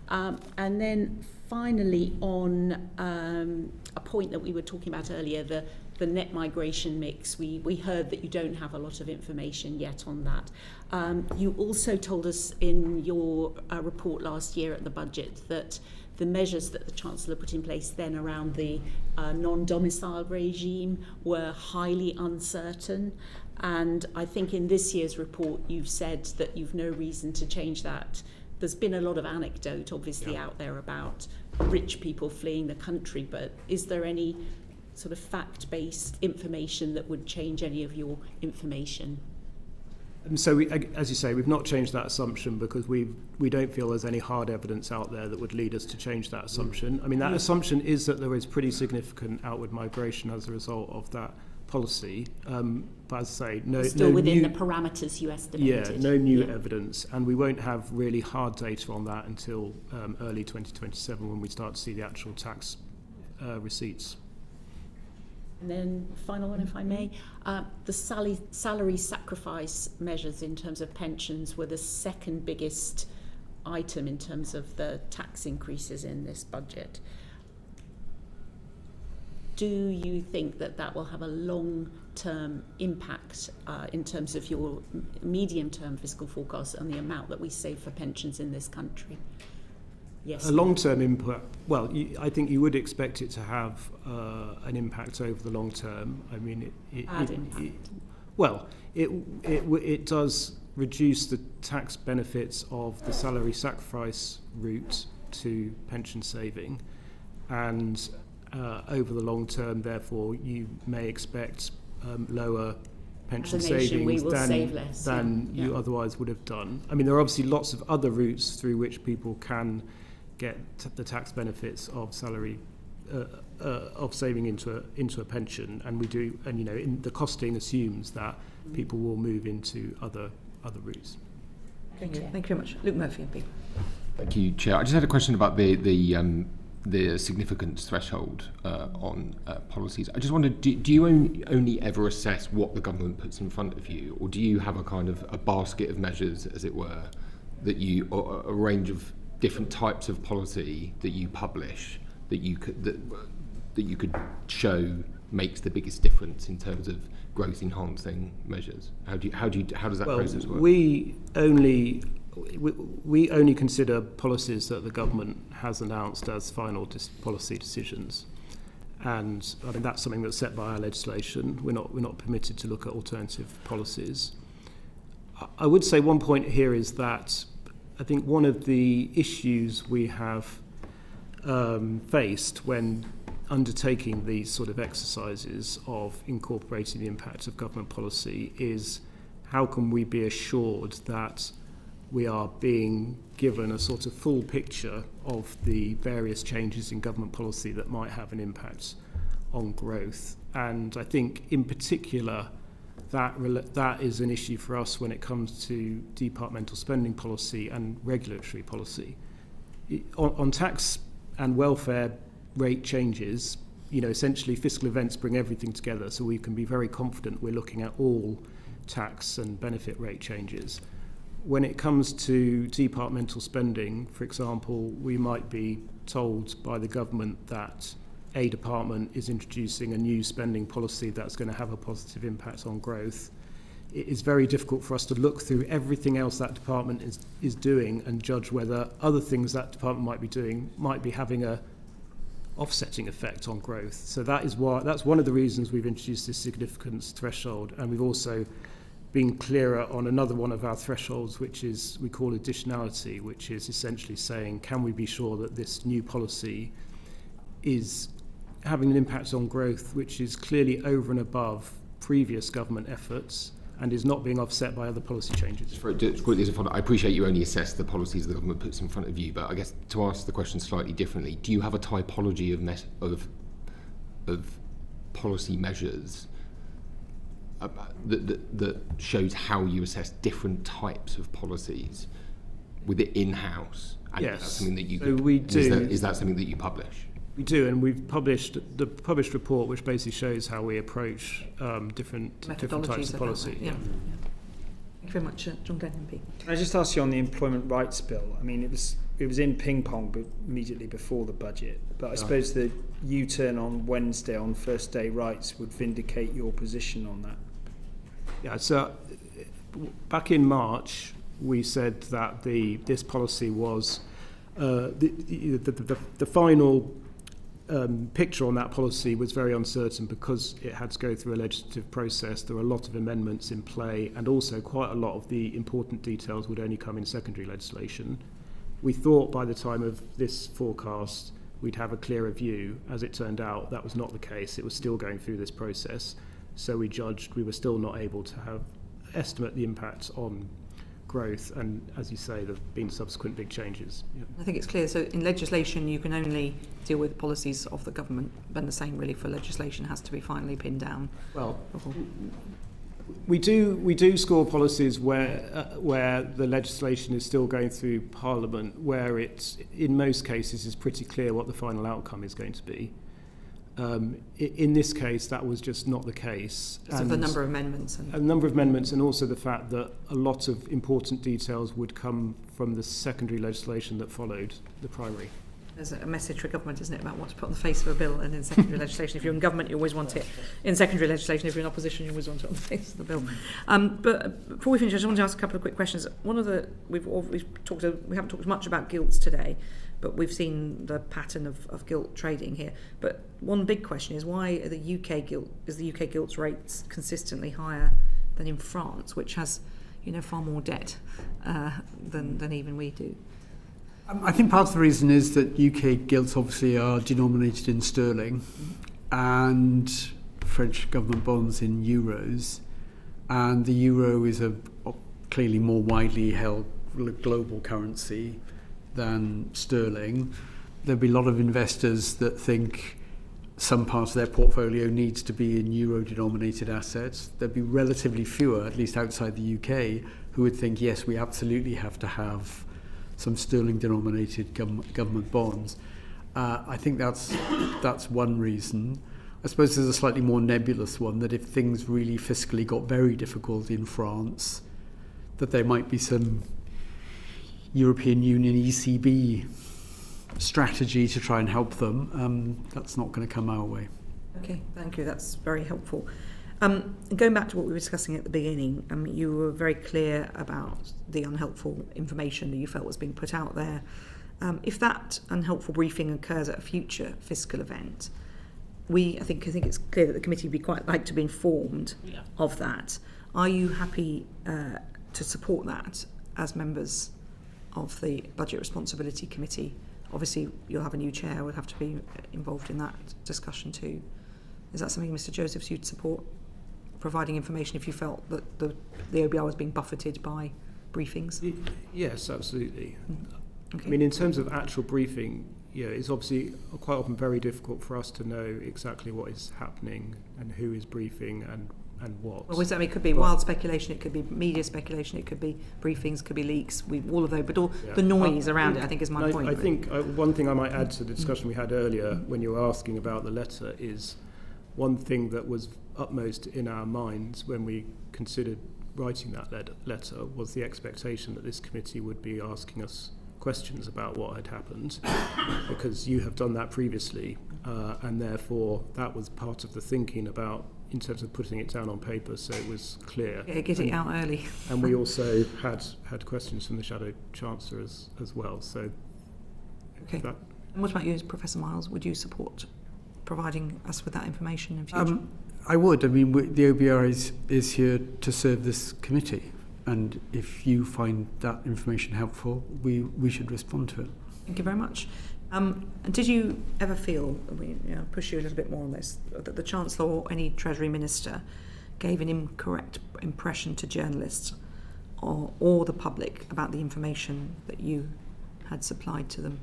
And then finally, on a point that we were talking about earlier, the net migration mix, we heard that you don't have a lot of information yet on that. You also told us in your report last year at the budget that the measures that the Chancellor put in place then around the non-domicile regime were highly uncertain. And I think in this year's report you've said that you've no reason to change that. There's been a lot of anecdote obviously out there about rich people fleeing the country, but is there any sort of fact-based information that would change any of your information? So, as you say, we've not changed that assumption because we don't feel there's any hard evidence out there that would lead us to change that assumption. I mean, that assumption is that there is pretty significant outward migration as a result of that policy. But as I say, still within the parameters you estimated. Yeah, no new evidence, and we won't have really hard data on that until early 2027 when we start to see the actual tax receipts. And then final one, if I may, the salary sacrifice measures in terms of pensions were the second biggest item in terms of the tax increases in this budget. do you think that will have a long-term impact in terms of your medium-term fiscal forecast and the amount that we save for pensions in this country? Yes. A long-term impact. Well, I think you would expect it to have an impact over the long term. I mean, it does reduce the tax benefits of the salary sacrifice route to pension saving, and over the long term, therefore, you may expect lower pension savings than you otherwise would have done. I mean, there are obviously lots of other routes through which people can get the tax benefits of salary of saving into a pension, and we do, and the costing assumes that people will move into other routes. Thank you very much. Luke Murphy, MP. Thank you, Chair. I just had a question about the significance threshold on policies. I just wondered, do you only ever assess what the government puts in front of you, or do you have a kind of a basket of measures, as it were, or a range of different types of policy that you publish that you could show makes the biggest difference in terms of growth enhancing measures? How does that process work? We only consider policies that the government has announced as final policy decisions, and I mean that's something that's set by our legislation. We're not permitted to look at alternative policies. I would say one point here is that I think one of the issues we have faced when undertaking these sort of exercises of incorporating the impact of government policy is how can we be assured that we are being given a sort of full picture of the various changes in government policy that might have an impact on growth. And I think in particular that is an issue for us when it comes to departmental spending policy and regulatory policy. On tax and welfare rate changes, essentially fiscal events bring everything together, so we can be very confident we're looking at all tax and benefit rate changes. When it comes to departmental spending, for example, we might be told by the government that a department is introducing a new spending policy that's going to have a positive impact on growth. It is very difficult for us to look through everything else that department is doing and judge whether other things that department might be doing might be having a offsetting effect on growth. So that's one of the reasons we've introduced this significance threshold, and we've also been clearer on another one of our thresholds, which is we call additionality, which is essentially saying, can we be sure that this new policy is having an impact on growth which is clearly over and above previous government efforts and is not being offset by other policy changes. I appreciate you only assess the policies the government puts in front of you, but I guess to ask the question slightly differently, do you have a typology of policy measures that shows how you assess different types of policies with it in-house? And yes. Is that something that you is that something that you publish? We do, and we've published the published report, which basically shows how we approach different types of policy. Yeah. Thank you very much, John Glenn, MP. Can I just ask you on the employment rights bill? I mean, it was in ping pong immediately before the budget, but I suppose the U-turn on Wednesday on first day rights would vindicate your position on that. Yeah. So back in March, we said that this policy was the final picture on that policy was very uncertain because it had to go through a legislative process. There were a lot of amendments in play, and also quite a lot of the important details would only come in secondary legislation. We thought by the time of this forecast we'd have a clearer view. As it turned out, that was not the case. It was still going through this process, so we judged we were still not able to estimate the impact on growth, and as you say, there have been subsequent big changes. Yeah. I think it's clear. So in legislation, you can only deal with policies of the government, and the same really for legislation has to be finally pinned down. Well, we do score policies where the legislation is still going through Parliament, where it's in most cases is pretty clear what the final outcome is going to be. In this case, that was just not the case. So the number of amendments. And also the fact that a lot of important details would come from the secondary legislation that followed the primary. There's a message for government, isn't it, about what to put on the face of a bill and in secondary legislation. If you're in government, you always want it in secondary legislation. If you're in opposition, you always want it on the face of the bill. But before we finish, I just want to ask a couple of quick questions. One of the we haven't talked much about gilts today, but we've seen the pattern of gilt trading here. But one big question is, why are the UK gilts rates consistently higher than in France, which has far more debt than even we do? I think part of the reason is that UK gilts obviously are denominated in sterling and French government bonds in euros, and the euro is a clearly more widely held global currency than sterling. There'll be a lot of investors that think some part of their portfolio needs to be in euro-denominated assets. There'll be relatively fewer, at least outside the UK, who would think, yes, we absolutely have to have some sterling-denominated government bonds. I think that's one reason. I suppose there's a slightly more nebulous one, that if things really fiscally got very difficult in France, that there might be some European Union ECB strategy to try and help them. That's not going to come our way. Okay, thank you. That's very helpful. Going back to what we were discussing at the beginning, you were very clear about the unhelpful information that you felt was being put out there. If that unhelpful briefing occurs at a future fiscal event, I think it's clear that the committee would be quite like to be informed of that. Are you happy to support that as members of the Budget Responsibility Committee? Obviously, you'll have a new chair, would have to be involved in that discussion too. Is that something, Mr. Josephs, you'd support? Providing information if you felt that the OBR was being buffeted by briefings? Yes, absolutely. Okay. I mean, in terms of actual briefing, it's obviously quite often very difficult for us to know exactly what is happening and who is briefing and what. Well, it could be wild speculation, it could be media speculation, it could be briefings, it could be leaks, all of those, but all the noise around it, I think, is my point. I think one thing I might add to the discussion we had earlier when you were asking about the letter is one thing that was upmost in our minds when we considered writing that letter was the expectation that this committee would be asking us questions about what had happened, because you have done that previously, and therefore that was part of the thinking about in terms of putting it down on paper so it was clear. Yeah, get it out early. And we also had questions from the Shadow Chancellor as well. So okay. And what about you, Professor Miles? Would you support providing us with that information in future? I would. I mean, the OBR is here to serve this committee, and if you find that information helpful, we should respond to it. Thank you very much. And did you ever feel, we push you a little bit more on this, that the Chancellor or any Treasury Minister gave an incorrect impression to journalists or the public about the information that you had supplied to them?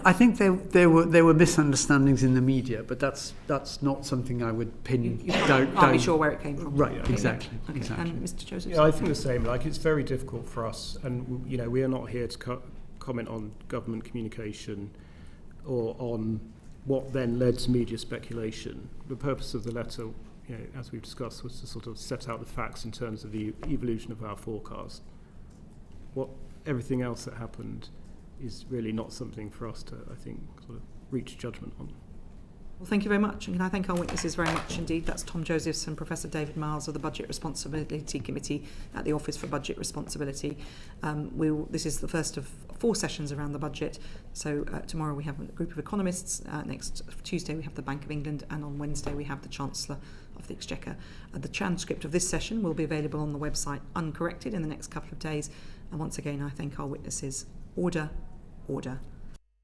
I think there were misunderstandings in the media, but that's not something I would pin down. Can't be sure where it came from. Right, exactly. Okay. Exactly. And Mr. Joseph? Yeah, I think the same. It's very difficult for us, and we are not here to comment on government communication or on what then led to media speculation. The purpose of the letter, as we've discussed, was to sort of set out the facts in terms of the evolution of our forecast. Everything else that happened is really not something for us to, I think, sort of reach judgment on. Well, thank you very much. And can I thank our witnesses very much indeed. That's Tom Josephs and Professor David Miles of the Budget Responsibility Committee at the Office for Budget Responsibility. This is the first of 4 sessions around the budget. So tomorrow we have a group of economists. Next Tuesday we have the Bank of England, and on Wednesday we have the Chancellor of the Exchequer. The transcript of this session will be available on the website uncorrected in the next couple of days. And once again, I thank our witnesses. Order, order.